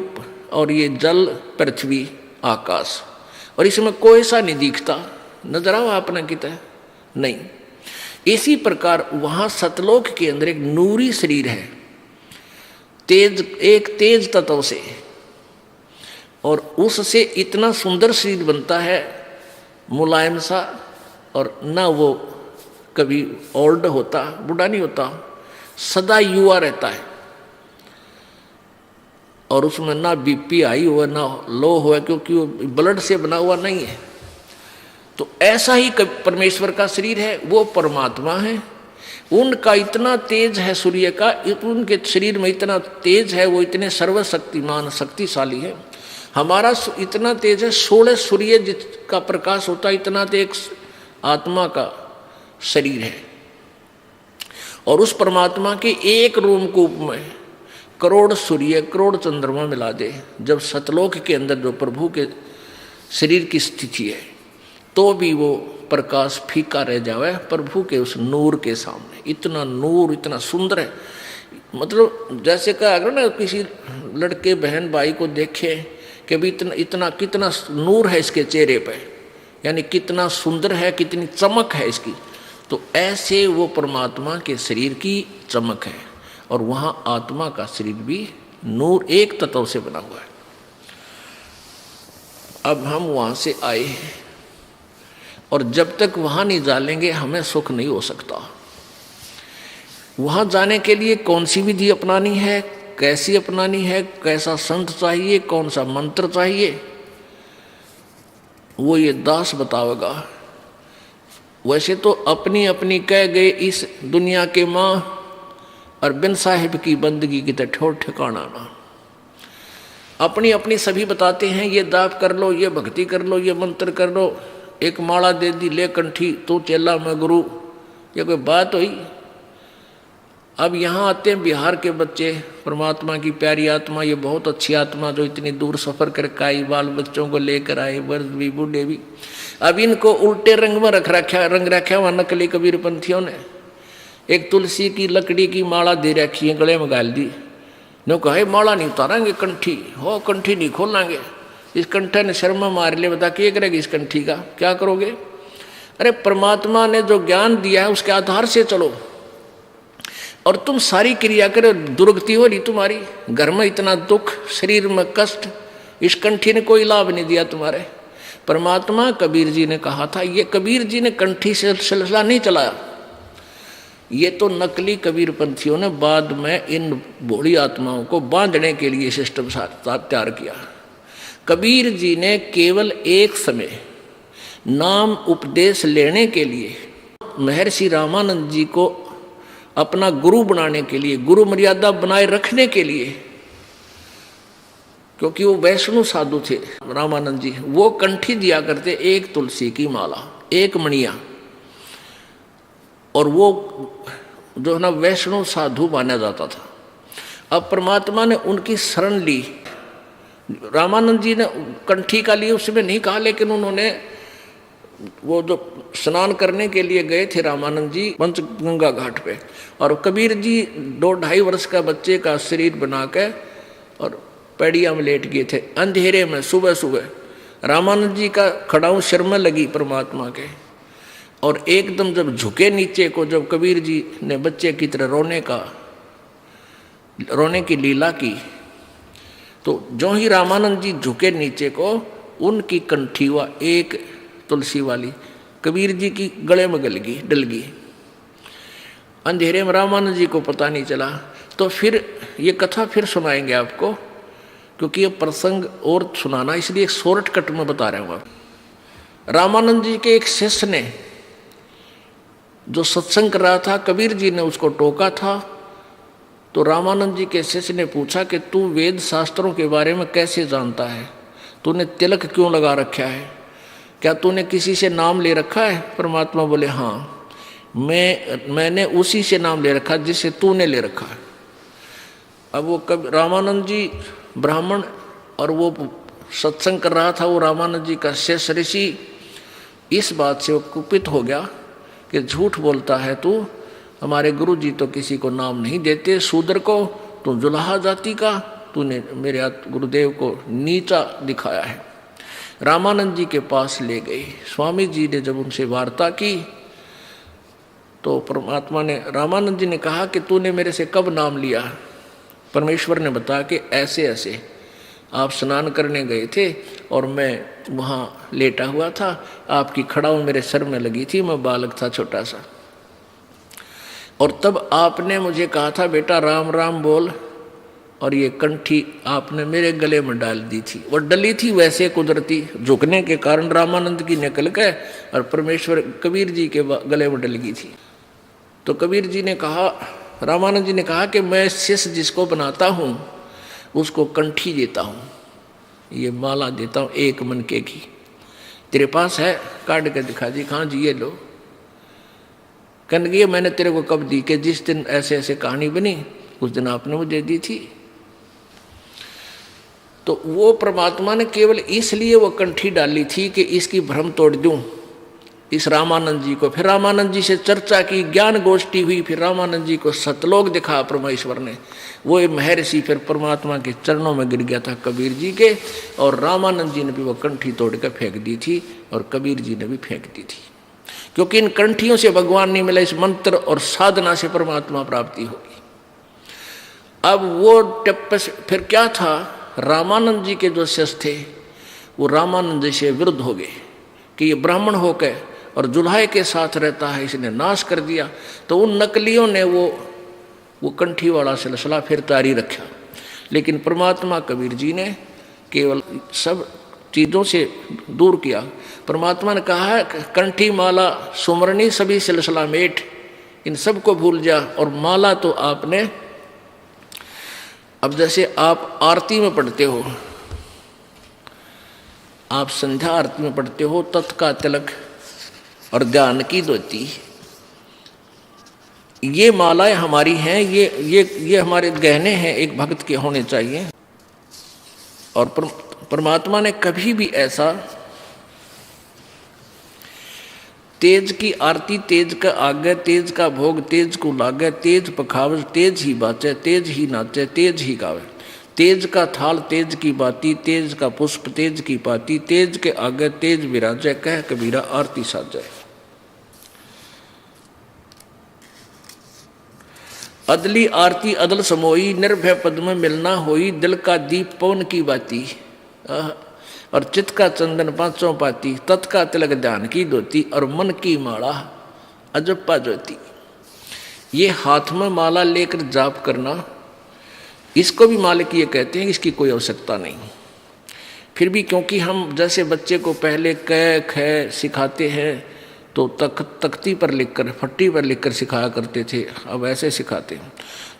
[SPEAKER 1] और ये जल, पृथ्वी, आकाश। और इसमें कोई सा नहीं दिखता, नजर आओ आपने कितना नहीं। इसी प्रकार वहां सतलोक के अंदर एक नूरी शरीर है, तेज, एक तेज तत्व से, और उससे इतना सुंदर शरीर बनता है, मुलायम सा, और ना वो कभी ओल्ड होता, बूढ़ा नहीं होता, सदा युवा रहता है। और उसमें ना बीपी हाई हुआ ना लो हुआ, क्योंकि वो ब्लड से बना हुआ नहीं है। तो ऐसा ही परमेश्वर का शरीर है, वो परमात्मा है। उनका इतना तेज है सूर्य का, उनके शरीर में इतना तेज है, वो इतने सर्वशक्तिमान शक्तिशाली है। हमारा इतना तेज है, 16 सूर्य जिसका प्रकाश होता है, इतना तेज आत्मा का शरीर है। और उस परमात्मा के एक रूप में करोड़ सूर्य, करोड़ चंद्रमा मिला दे, जब सतलोक के अंदर जो प्रभु के शरीर की स्थिति है, तो भी वो प्रकाश फीका रह जावे प्रभु के उस नूर के सामने। इतना नूर, इतना सुंदर है। मतलब जैसे कहा अगर ना किसी लड़के बहन भाई को देखे कि भी इतना कितना नूर है इसके चेहरे पे, यानी कितना सुंदर है, कितनी चमक है इसकी, तो ऐसे वो परमात्मा के शरीर की चमक है। और वहाँ आत्मा का शरीर भी नूर, एक तत्व से बना हुआ है। अब हम वहाँ से आए हैं, और जब तक वहाँ नहीं जालेंगे हमें सुख नहीं हो सकता। वहाँ जाने के लिए कौन सी विधि अपनानी है, कैसी अपनानी है, कैसा संत चाहिए, कौन सा मंत्र चाहिए, वो ये दास बतावेगा। वैसे तो अपनी अपनी कह गए इस दुनिया के माँ, और बिन साहिब की बंदगी की तो ठोर ठिकाना ना। अपनी अपनी सभी बताते हैं, ये दाप कर लो, ये भक्ति कर लो, ये मंत्र कर लो, एक माला दे दी, ले कंठी, तू चेला मैं गुरु। ये कोई बात हुई? अब यहाँ आते हैं बिहार के बच्चे, परमात्मा की प्यारी आत्मा, ये बहुत अच्छी आत्मा जो इतनी दूर सफ़र करके आई, बाल बच्चों को लेकर आए, वर्ष भी बूढ़े भी। अब इनको उल्टे रंग में रंग रखा वहाँ नकली कबीर पंथियों ने। एक तुलसी की लकड़ी की माला दे रखी है, गले में गाल दी, नो कहे माला नहीं उतारेंगे, कंठी हो, कंठी नहीं खोलेंगे। इस कंठा ने शर्मा मार लिया, बता क्या करेगी इस कंठी का, क्या करोगे? अरे परमात्मा ने जो ज्ञान दिया है उसके आधार से चलो, और तुम सारी क्रिया करो, दुर्गति हो रही तुम्हारी, घर में इतना दुख, शरीर में कष्ट, इस कंठी ने कोई लाभ नहीं दिया तुम्हारे। परमात्मा कबीर जी ने कहा था, ये कबीर जी ने कंठी से सिलसिला नहीं चलाया, ये तो नकली कबीर पंथियों ने बाद में इन भोली आत्माओं को बांधने के लिए सिस्टम तैयार किया। कबीर जी ने केवल एक समय नाम उपदेश लेने के लिए महर्षि रामानंद जी को अपना गुरु बनाने के लिए, गुरु मर्यादा बनाए रखने के लिए, क्योंकि वो वैष्णव साधु थे रामानंद जी, वो कंठी दिया करते एक तुलसी की माला, एक मणिया, और वो जो है ना वैष्णव साधु माना जाता था। अब परमात्मा ने उनकी शरण ली, रामानंद जी ने कंठी का लिए उसमें नहीं कहा, लेकिन उन्होंने वो जो स्नान करने के लिए गए थे रामानंद जी पंचगंगा घाट पे, और कबीर जी 2-2.5 वर्ष का बच्चे का शरीर बना के और पैड़िया में लेट गए थे अंधेरे में। सुबह सुबह रामानंद जी का खड़ाऊ सिर में लगी परमात्मा के, और एकदम जब झुके नीचे को, जब कबीर जी ने बच्चे की तरह रोने की लीला की, तो जो ही रामानंद जी झुके नीचे को, उनकी कंठी हुआ एक तुलसी वाली कबीर जी की गले में डल गई। अंधेरे में रामानंद जी को पता नहीं चला। तो फिर ये कथा फिर सुनाएंगे आपको, क्योंकि ये प्रसंग और सुनाना, इसलिए एक शॉर्टकट में बता रहा हूँ आप। रामानंद जी के एक शिष्य ने जो सत्संग कर रहा था, कबीर जी ने उसको टोका था, तो रामानंद जी के शिष्य ने पूछा कि तू वेद शास्त्रों के बारे में कैसे जानता है, तूने तिलक क्यों लगा रखा है, क्या तूने किसी से नाम ले रखा है? परमात्मा बोले हाँ, मैंने उसी से नाम ले रखा जिससे तूने ले रखा है। अब वो रामानंद जी ब्राह्मण, और वो सत्संग कर रहा था, वो रामानंद जी का शिष्य ऋषि, इस बात से वो कुपित हो गया कि झूठ बोलता है तू, हमारे गुरु जी तो किसी को नाम नहीं देते, शूद्र को, तू जुलाहा जाति का, तूने मेरे गुरुदेव को नीचा दिखाया है। रामानंद जी के पास ले गए। स्वामी जी ने जब उनसे वार्ता की तो परमात्मा ने, रामानंद जी ने कहा कि तूने मेरे से कब नाम लिया? परमेश्वर ने बताया कि ऐसे ऐसे आप स्नान करने गए थे और मैं वहाँ लेटा हुआ था, आपकी खड़ाऊ मेरे सर में लगी थी, मैं बालक था छोटा सा, और तब आपने मुझे कहा था बेटा राम राम बोल, और ये कंठी आपने मेरे गले में डाल दी थी। वो डली थी वैसे कुदरती, झुकने के कारण रामानंद की निकल गए और परमेश्वर कबीर जी के गले में डल गई थी। तो कबीर जी ने कहा, रामानंद जी ने कहा कि मैं शिष्य जिसको बनाता हूँ उसको कंठी देता हूँ, ये माला देता हूँ एक मनके की, तेरे पास है? काट के दिखा दी। हाँ जी ये लो। कहने ये मैंने तेरे को कब दी? कि जिस दिन ऐसे ऐसे कहानी बनी उस दिन आपने मुझे दी थी। तो वो परमात्मा ने केवल इसलिए वो कंठी डाली थी कि इसकी भ्रम तोड़ दूं इस रामानंद जी को। फिर रामानंद जी से चर्चा की, ज्ञान गोष्ठी हुई, फिर रामानंद जी को सतलोक दिखा परमेश्वर ने। वो महर्षि फिर परमात्मा के चरणों में गिर गया था कबीर जी के, और रामानंद जी ने भी वो कंठी तोड़ कर फेंक दी थी और कबीर जी ने भी फेंक दी थी, क्योंकि इन कंठियों से भगवान नहीं मिला, इस मंत्र और साधना से परमात्मा प्राप्ति होगी। अब वो टिप्पे फिर क्या था, रामानंद जी के जो शिष्य थे वो रामानंद जी से विरुद्ध हो गए कि ये ब्राह्मण होकर और जुल्हाए के साथ रहता है, इसने नाश कर दिया। तो उन नकलियों ने वो कंठी वाला सिलसिला फिर जारी रखा। लेकिन परमात्मा कबीर जी ने केवल सब चीज़ों से दूर किया। परमात्मा ने कहा है कंठी माला सुमरनी सभी सिलसिला मेट, इन सब को भूल जा। और माला तो आपने, अब जैसे आप आरती में पढ़ते हो, आप संध्या आरती में पढ़ते हो, तत् का तिलक और ध्यान की धोती, ये मालाएं हमारी हैं, ये हमारे गहने हैं, एक भक्त के होने चाहिए। और परमात्मा ने कभी भी ऐसा तेज की आरती तेज का आगे, तेज का भोग तेज को लागे, तेज पखावज तेज ही बाचे, तेज ही नाचे, तेज ही गावे, तेज का थाल तेज की बाती, तेज का पुष्प तेज की पाती, तेज के आगे तेज विराजय, कह कबीरा आरती साजय। अदली आरती अदल समोई, निर्भय पद में मिलना होई, दिल का दीप पवन की बाती, और चित्त का चंदन पांचों पाती, तत् का तिलक ध्यान की धोती, और मन की माला अजप्पा ज्योति। ये हाथ में माला लेकर जाप करना, इसको भी मालिकीय कहते हैं, इसकी कोई आवश्यकता नहीं। फिर भी क्योंकि हम जैसे बच्चे को पहले क ख सिखाते हैं तो तख्ती पर लिखकर, फट्टी पर लिखकर सिखाया करते थे, अब ऐसे सिखाते हैं।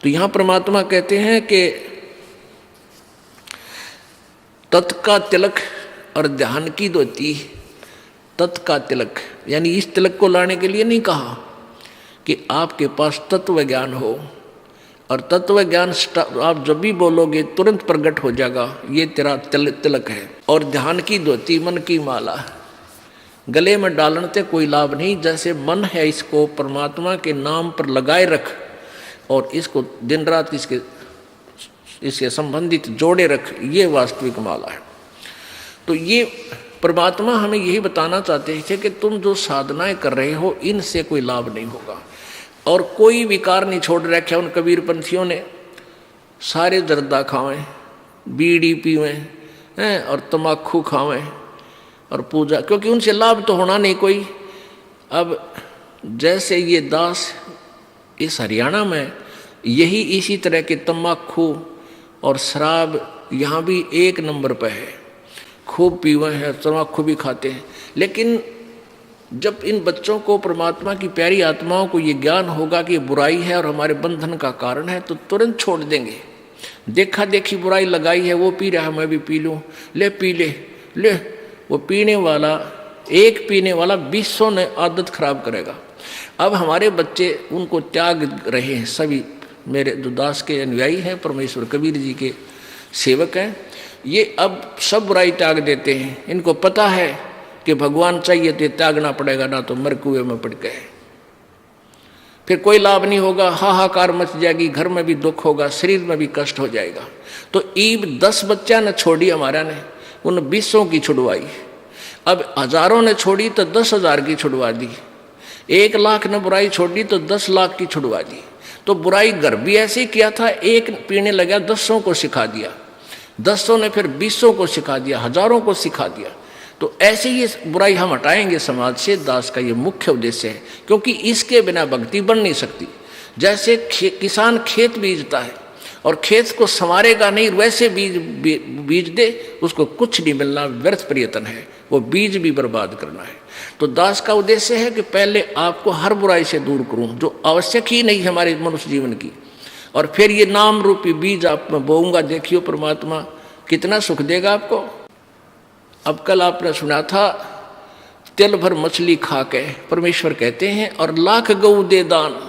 [SPEAKER 1] तो यहाँ परमात्मा कहते हैं कि तत् का तिलक और ध्यान की धोती। तत् का तिलक यानी इस तिलक को लाने के लिए नहीं कहा कि आपके पास तत्व ज्ञान हो, और तत्व ज्ञान आप जब भी बोलोगे तुरंत प्रकट हो जाएगा, ये तेरा तिलक है। और ध्यान की धोती, मन की माला गले में डालने से कोई लाभ नहीं। जैसे मन है, इसको परमात्मा के नाम पर लगाए रख, और इसको दिन रात इससे संबंधित जोड़े रख, ये वास्तविक माला है। तो ये परमात्मा हमें यही बताना चाहते थे कि तुम जो साधनाएं कर रहे हो, इनसे कोई लाभ नहीं होगा। और कोई विकार नहीं छोड़ रखा उन कबीर पंथियों ने। सारे जर्दा खावें, बीड़ी पीवें हैं, और तम्बाकू खावें, और पूजा, क्योंकि उनसे लाभ तो होना नहीं कोई। अब जैसे ये दास इस हरियाणा में यही इसी तरह के तम्बाकू और शराब यहाँ भी एक नंबर पर है, खूब पीवे हैं, तम्बाकू भी खाते हैं। लेकिन जब इन बच्चों को परमात्मा की प्यारी आत्माओं को ये ज्ञान होगा कि ये बुराई है और हमारे बंधन का कारण है, तो तुरंत छोड़ देंगे। देखा देखी बुराई लगाई है, वो पी रहा है, मैं भी पी लूँ, ले पी ले। वो पीने वाला, एक पीने वाला 200 ने आदत खराब करेगा। अब हमारे बच्चे उनको त्याग रहे हैं। सभी मेरे जो दास के अनुयायी हैं, परमेश्वर कबीर जी के सेवक हैं, ये अब सब बुराई त्याग देते हैं। इनको पता है कि भगवान चाहिए तो त्यागना पड़ेगा, ना तो मर कुएं में पड़ गए, फिर कोई लाभ नहीं होगा, हाहाकार मच जाएगी, घर में भी दुख होगा, शरीर में भी कष्ट हो जाएगा। तो ईब 10 बच्चा ने छोड़ी हमारा ने, उन 200 की छुड़वाई। अब हजारों ने छोड़ी तो 10,000 की छुड़वा दी। 1 लाख ने बुराई छोड़ी तो 10 लाख की छुड़वा दी। तो बुराई घर भी ऐसे ही किया था, एक पीने लगा 10 को सिखा दिया, 10 ने फिर 200 को सिखा दिया, हजारों को सिखा दिया। तो ऐसे ही बुराई हम हटाएंगे समाज से। दास का ये मुख्य उद्देश्य है, क्योंकि इसके बिना भक्ति बन नहीं सकती। जैसे किसान खेत बीजता है और खेत को संवारेगा नहीं, वैसे बीज दे, उसको कुछ नहीं मिलना, व्यर्थ प्रयत्न है, वो बीज भी बर्बाद करना है। तो दास का उद्देश्य है कि पहले आपको हर बुराई से दूर करूं जो आवश्यक ही नहीं हमारे मनुष्य जीवन की, और फिर ये नाम रूपी बीज आप में बोऊंगा। देखियो परमात्मा कितना सुख देगा आपको। अब कल आपने सुना था, तिल भर मछली खा के परमेश्वर कहते हैं और लाख गऊ दे दान।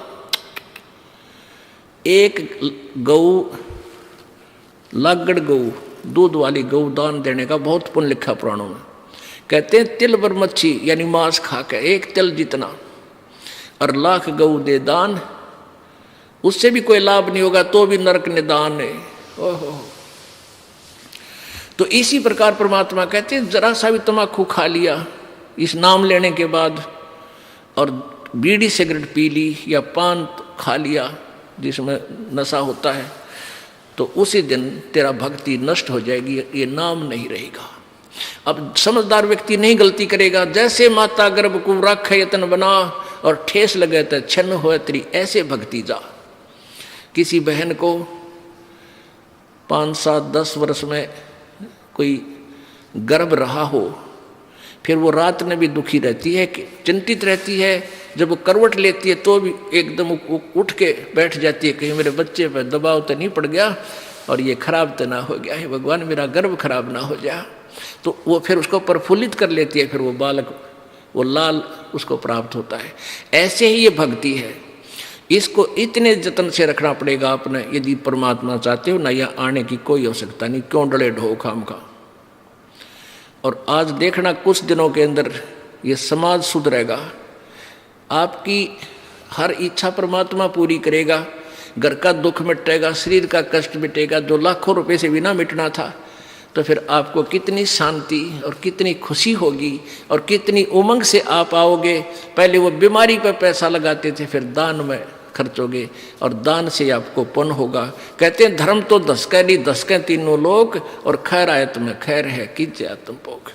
[SPEAKER 1] एक गऊ, लागड़ गऊ, दूध वाली गऊ दान देने का बहुत पुण्य लिखा पुराणों में। कहते हैं तिल भर मच्छी यानी मांस खा के, एक तिल जितना, और लाख गऊ दे दान, उससे भी कोई लाभ नहीं होगा, तो भी नरक निदान है। ओहो। तो इसी प्रकार परमात्मा कहते हैं, जरा सा भी तम्बाकू खा लिया इस नाम लेने के बाद, और बीड़ी सिगरेट पी ली या पान खा लिया जिसमें नशा होता है, तो उसी दिन तेरा भक्ति नष्ट हो जाएगी, ये नाम नहीं रहेगा। अब समझदार व्यक्ति नहीं गलती करेगा। जैसे माता गर्भ को रख यतन बना, और ठेस लगे तो छन्न हो तेरी, ऐसे भक्ति जा। किसी बहन को 5, 7, 10 वर्ष में कोई गर्भ रहा हो, फिर वो रात में भी दुखी रहती है, चिंतित रहती है। जब वो करवट लेती है तो भी एकदम उठ के बैठ जाती है, कहीं मेरे बच्चे पर दबाव तो नहीं पड़ गया और ये खराब तो ना हो गया है, भगवान मेरा गर्भ खराब ना हो जाए। तो वो फिर उसको प्रफुल्लित कर लेती है, फिर वो बालक, वो लाल उसको प्राप्त होता है। ऐसे ही ये भक्ति है, इसको इतने जतन से रखना पड़ेगा आपने, यदि परमात्मा चाहते हो ना। यहाँ आने की कोई आवश्यकता नहीं, क्यों डले ढो खाम का। और आज देखना कुछ दिनों के अंदर ये समाज सुधरेगा, आपकी हर इच्छा परमात्मा पूरी करेगा। घर का दुख मिटेगा, शरीर का कष्ट मिटेगा, जो लाखों रुपए से बिना मिटना था, तो फिर आपको कितनी शांति और कितनी खुशी होगी और कितनी उमंग से आप आओगे। पहले वो बीमारी पर पैसा लगाते थे, फिर दान में खर्चोगे और दान से आपको पुण्य होगा। कहते हैं धर्म तो 10 का नहीं, 10 के तीनों लोग, और खैर आयत में खैर है कीजिए आत्म भोग।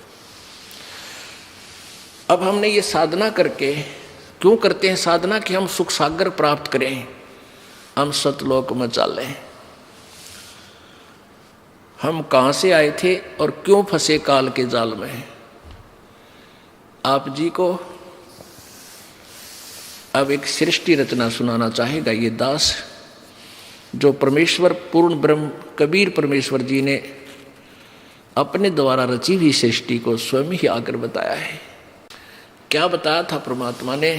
[SPEAKER 1] अब हमने ये साधना करके, क्यों करते हैं साधना? कि हम सुख सागर प्राप्त करें, हम सतलोक में चलें। हम कहाँ से आए थे और क्यों फंसे काल के जाल में? आप जी को अब एक सृष्टि रचना सुनाना चाहेगा ये दास, जो परमेश्वर पूर्ण ब्रह्म कबीर परमेश्वर जी ने अपने द्वारा रची हुई सृष्टि को स्वयं ही आकर बताया है। क्या बताया था परमात्मा ने?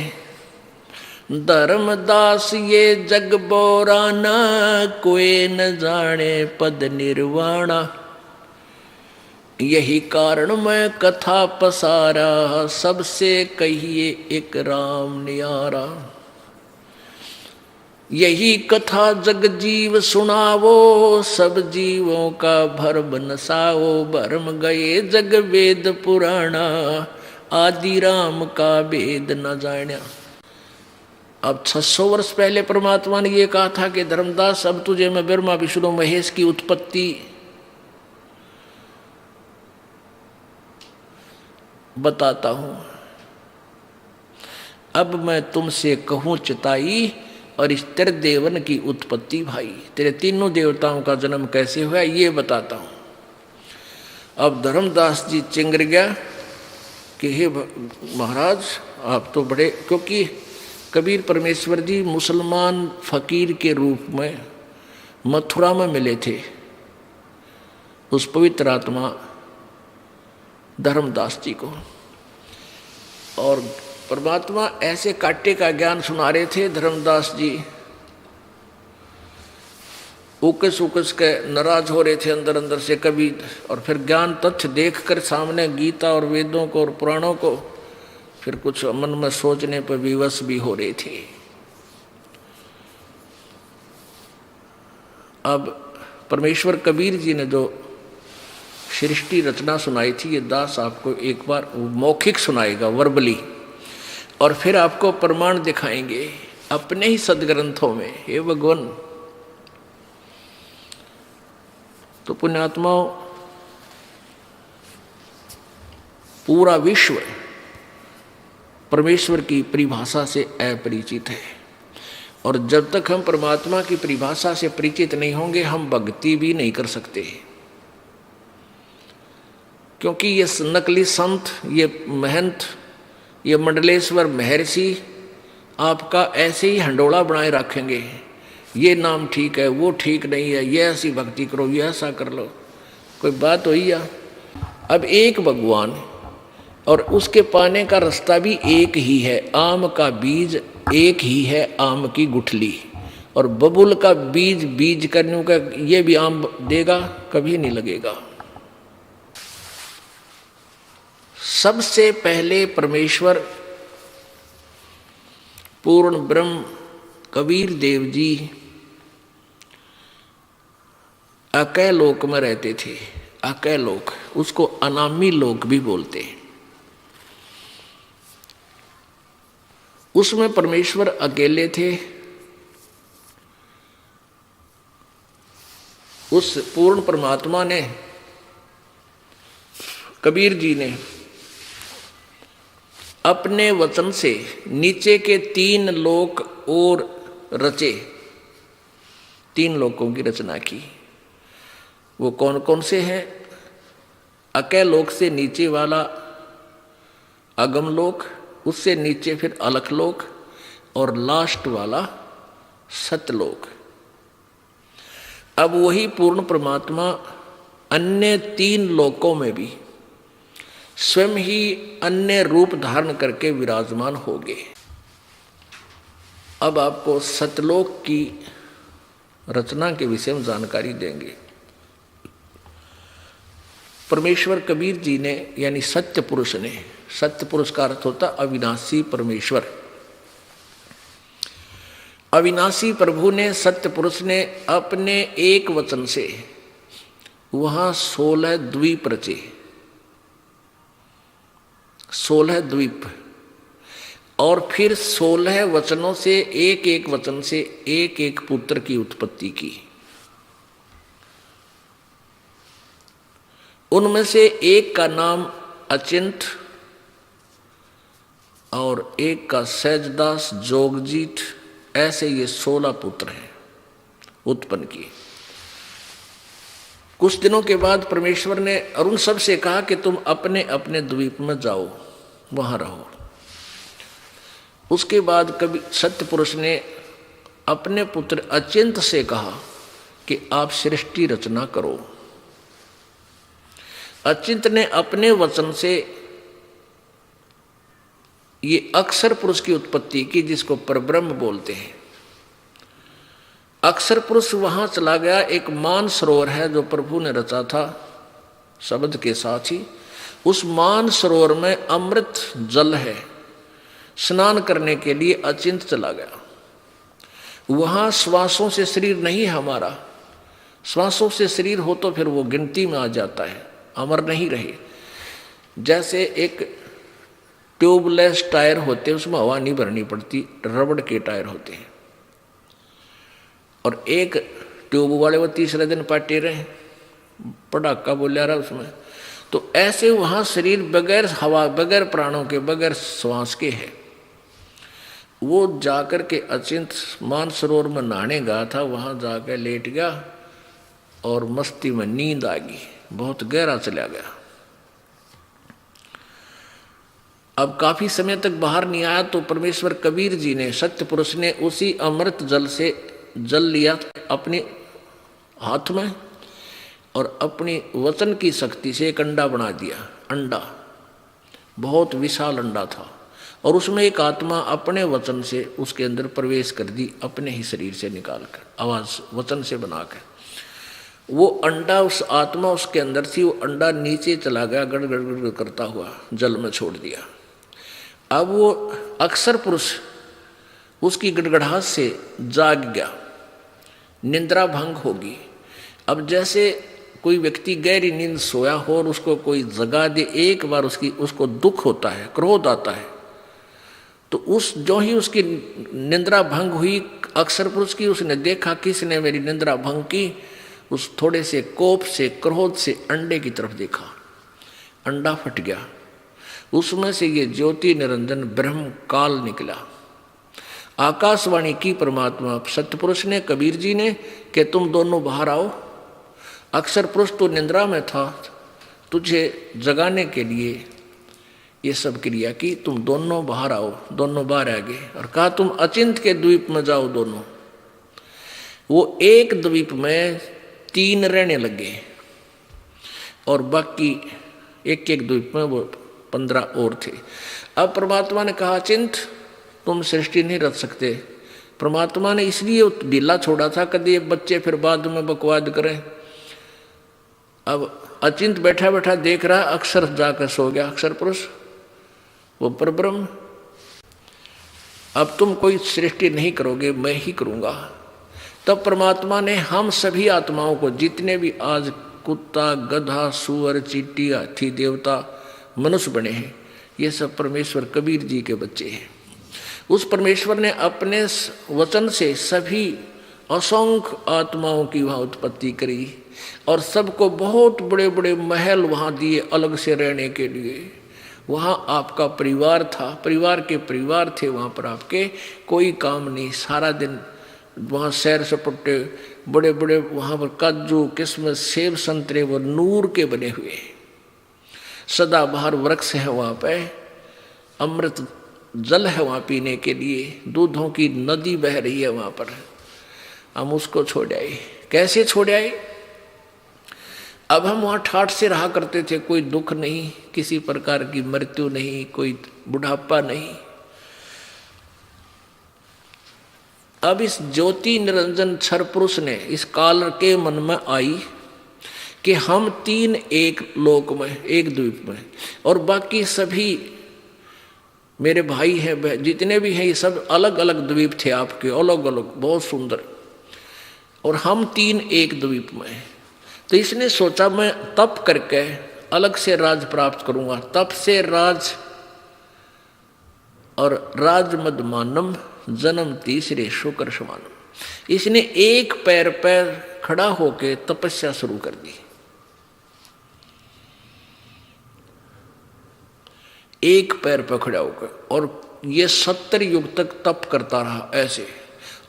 [SPEAKER 1] धर्मदास ये जग बोराना, कोई न जाने पद निर्वाणा। यही कारण मैं कथा पसारा, सबसे कहिए एक राम नियारा। यही कथा जग जीव सुनावो, सब जीवों का भरम नसाओ। भरम गए जग वेद पुराणा, आदि राम का वेद न जान्या। अब 600 वर्ष पहले परमात्मा ने ये कहा था कि धर्मदास अब तुझे मैं ब्रह्मा विष्णु महेश की उत्पत्ति बताता हूं। अब मैं तुमसे कहूं चिताई, और इस तेरे देवन की उत्पत्ति भाई, तेरे तीनों देवताओं का जन्म कैसे हुआ ये बताता हूं। अब धर्मदास जी चिंगर गया कि हे महाराज आप तो बड़े, क्योंकि कबीर परमेश्वर जी मुसलमान फकीर के रूप में मथुरा में मिले थे उस पवित्र आत्मा धर्मदास जी को, और परमात्मा ऐसे काटे का ज्ञान सुना रहे थे। धर्मदास जी उकस उकस के नाराज हो रहे थे अंदर अंदर से कभी, और फिर ज्ञान तथ्य देखकर सामने गीता और वेदों को और पुराणों को, फिर कुछ मन में सोचने पर विवश भी हो रहे थे। अब परमेश्वर कबीर जी ने जो सृष्टि रचना सुनाई थी, ये दास आपको एक बार मौखिक सुनाएगा वर्बली, और फिर आपको प्रमाण दिखाएंगे अपने ही सदग्रंथों में। हे भगवान, तो पुण्यात्माओं, पूरा विश्व परमेश्वर की परिभाषा से अपरिचित है, और जब तक हम परमात्मा की परिभाषा से परिचित नहीं होंगे हम भक्ति भी नहीं कर सकते। क्योंकि ये नकली संत, ये महंत, ये मंडलेश्वर महर्षि आपका ऐसे ही हंडोला बनाए रखेंगे। ये नाम ठीक है, वो ठीक नहीं है, ये ऐसी भक्ति करो, ये ऐसा कर लो। कोई बात हुई या? अब एक भगवान और उसके पाने का रास्ता भी एक ही है। आम का बीज एक ही है, आम की गुठली, और बबुल का बीज बीज करने का ये भी आम देगा, कभी नहीं लगेगा। सबसे पहले परमेश्वर पूर्ण ब्रह्म कबीर देव जी अकय लोक में रहते थे। अकय लोक, उसको अनामी लोक भी बोलते हैं। उसमें परमेश्वर अकेले थे। उस पूर्ण परमात्मा ने, कबीर जी ने अपने वचन से नीचे के 3 लोक और रचे, 3 लोकों की रचना की। वो कौन कौन से हैं? अकय लोक से नीचे वाला अगम लोक, उससे नीचे फिर अलख लोक, और लास्ट वाला सतलोक। अब वही पूर्ण परमात्मा अन्य 3 लोकों में भी स्वयं ही अन्य रूप धारण करके विराजमान हो गए। अब आपको सतलोक की रचना के विषय में जानकारी देंगे। परमेश्वर कबीर जी ने, यानी सत्य पुरुष ने, सत्य पुरुष का अर्थ होता अविनाशी परमेश्वर, अविनाशी प्रभु ने, सत्य पुरुष ने अपने एक वचन से वहां 16 द्वीप रचे, 16 द्वीप, और फिर 16 वचनों से एक एक वचन से एक एक पुत्र की उत्पत्ति की। उनमें से एक का नाम अचिंत और एक का सहजदास, जोगजीत, ऐसे ये 16 पुत्र हैं उत्पन्न किए। कुछ दिनों के बाद परमेश्वर ने अरुण सब से कहा कि तुम अपने अपने द्वीप में जाओ, वहां रहो। उसके बाद कभी सत्य पुरुष ने अपने पुत्र अचिंत से कहा कि आप सृष्टि रचना करो। अचिंत ने अपने वचन से ये अक्षर पुरुष की उत्पत्ति की, जिसको परब्रह्म बोलते हैं। अक्षर पुरुष वहां चला गया। एक मान सरोवर है जो प्रभु ने रचा था शब्द के साथ ही। उस मान सरोवर में अमृत जल है। स्नान करने के लिए अचिंत चला गया। वहां श्वासों से शरीर नहीं है हमारा। श्वासों से शरीर हो तो फिर वो गिनती में आ जाता है, अमर नहीं रहे। जैसे एक ट्यूबलेस टायर होते हैं, उसमें हवा नहीं भरनी पड़ती, रबड़ के टायर होते हैं। और एक ट्यूब वाले वो तीसरे दिन पाटे रहे, पटाखा बोलिया रहा उसमें। तो ऐसे वहां शरीर बगैर हवा, बगैर प्राणों के, बगैर श्वास के है। वो जाकर के अचिंत मानसरोवर में नहाने गया था। वहां जाकर लेट गया और मस्ती में नींद आ गई, बहुत गहरा चला गया। अब काफी समय तक बाहर नहीं आया तो परमेश्वर कबीर जी ने, सत्य पुरुष ने, उसी अमृत जल से जल लिया अपने हाथ में और अपनी वचन की शक्ति से एक अंडा बना दिया। अंडा बहुत विशाल अंडा था और उसमें एक आत्मा अपने वचन से उसके अंदर प्रवेश कर दी, अपने ही शरीर से निकालकर, आवाज वचन से बनाकर। वो अंडा, उस आत्मा उसके अंदर थी, वो अंडा नीचे चला गया, गड़गड़ गड़गड़ करता हुआ जल में छोड़ दिया। अब वो अक्षर पुरुष उसकी गड़गड़ाहट से जाग गया, निंद्रा भंग होगी। अब जैसे कोई व्यक्ति गहरी नींद सोया हो और उसको कोई जगा दे, एक बार उसको दुख होता है, क्रोध आता है, तो उस जो ही उसकी निंद्रा भंग हुई अक्षर पुरुष की, उसने देखा किसने मेरी निंद्रा भंग की। उस थोड़े से कोप से, क्रोध से अंडे की तरफ देखा, अंडा फट गया। उसमें से ये ज्योति निरंजन ब्रह्म काल निकला। आकाशवाणी की परमात्मा सत्यपुरुष ने, कबीर जी ने, कि तुम दोनों बाहर आओ। अक्षर पुरुष तो निंद्रा में था, तुझे जगाने के लिए ये सब क्रिया की, तुम दोनों बाहर आओ। दोनों बाहर आ गए और कहा तुम अचिंत के द्वीप में जाओ दोनों। वो एक द्वीप में 3 रहने लगे और बाकी एक एक द्वीप में वो 15 और थे। अब परमात्मा ने कहा अचिंत तुम सृष्टि नहीं रच सकते। परमात्मा ने इसलिए ढीला छोड़ा था कभी ये बच्चे फिर बाद में बकवाद करें। अब अचिंत बैठा बैठा देख रहा, अक्षर जाकर सो गया, अक्षर पुरुष वो परब्रह्म। अब तुम कोई सृष्टि नहीं करोगे, मैं ही करूंगा। तब परमात्मा ने हम सभी आत्माओं को, जितने भी आज कुत्ता, गधा, सूअर, चींटी, हाथी, देवता, मनुष्य बने हैं, ये सब परमेश्वर कबीर जी के बच्चे हैं। उस परमेश्वर ने अपने वचन से सभी असंख्य आत्माओं की वहाँ उत्पत्ति करी और सबको बहुत बड़े बड़े महल वहाँ दिए अलग से रहने के लिए। वहाँ आपका परिवार था, परिवार के परिवार थे वहाँ पर आपके, कोई काम नहीं, सारा दिन वहाँ सैर सपट्टे, बड़े बड़े वहाँ पर काजू, किस्मत, सेब, संतरे वो नूर के बने हुए, सदाबहार वृक्ष है वहाँ पे, अमृत जल है वहाँ पीने के लिए, दूधों की नदी बह रही है वहाँ पर। हम उसको छोड़ आए। कैसे छोड़ आए? अब हम वहाँ ठाठ से रहा करते थे, कोई दुख नहीं, किसी प्रकार की मृत्यु नहीं, कोई बुढ़ापा नहीं। अब इस ज्योति निरंजन क्षर पुरुष ने इस काल के मन में आई कि हम 3 एक लोक में, एक द्वीप में, और बाकी सभी मेरे भाई हैं, जितने भी हैं ये सब अलग अलग द्वीप थे आपके, अलग अलग, बहुत सुंदर, और हम 3 एक द्वीप में हैं। तो इसने सोचा मैं तप करके अलग से राज प्राप्त करूंगा। तप से राज, और राज मदमानम जन्म तीसरे शुक्र समानम। इसने एक पैर पर खड़ा होकर तपस्या शुरू कर दी। एक पैर पर खड़ा होकर, और ये 70 युग तक तप करता रहा ऐसे।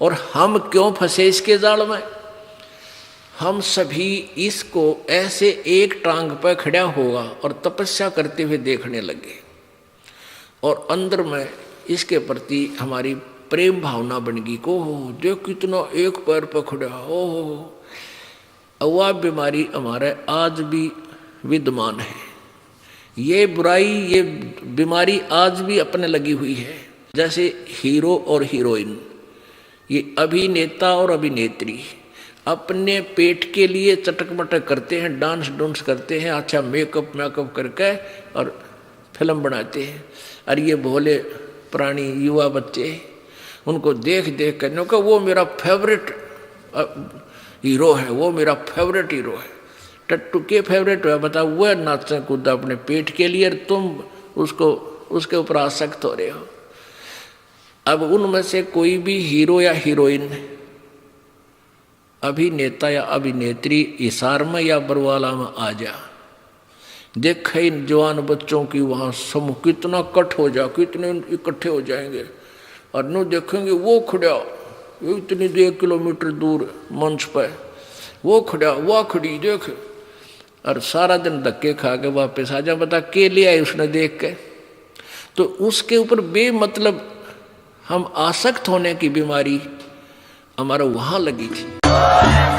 [SPEAKER 1] और हम क्यों फंसे इसके जाल में? हम सभी इसको ऐसे एक टांग पर खड़ा होगा और तपस्या करते हुए देखने लगे, और अंदर में इसके प्रति हमारी प्रेम भावना बन गई को देख कितना एक पैर पर खड़ा हो। वह बीमारी हमारे आज भी विद्यमान है। ये बुराई, ये बीमारी आज भी अपने लगी हुई है। जैसे हीरो और हीरोइन, ये अभिनेता और अभिनेत्री अपने पेट के लिए चटक मटक करते हैं, डांस डूंस करते हैं, अच्छा मेकअप करके और फिल्म बनाते हैं। और ये भोले प्राणी युवा बच्चे उनको देख देख कर कि वो मेरा फेवरेट हीरो है, वो मेरा फेवरेट हीरो है। टट्टू के फेवरेट है, बताओ, वह नाचा कूदा अपने पेट के लिए, तुम उसके ऊपर आसक्त हो रहे हो। अब उनमें से कोई भी हीरो या हीरोइन, अभिनेता या अभिनेत्री हिसार में या बरवाला में आ जा, देखे इन जवान बच्चों की वहाँ समूह कितना कट हो जा, कितने इकट्ठे हो जाएंगे, और न देखेंगे वो खड़ा इतनी 1 किलोमीटर दूर मंच पर, वो खड़ा, वह खड़ी देख, और सारा दिन धक्के खा के वापस आ जा। बता के ले आए उसने देख के? तो उसके ऊपर बेमतलब हम आसक्त होने की बीमारी हमारा वहाँ लगी थी।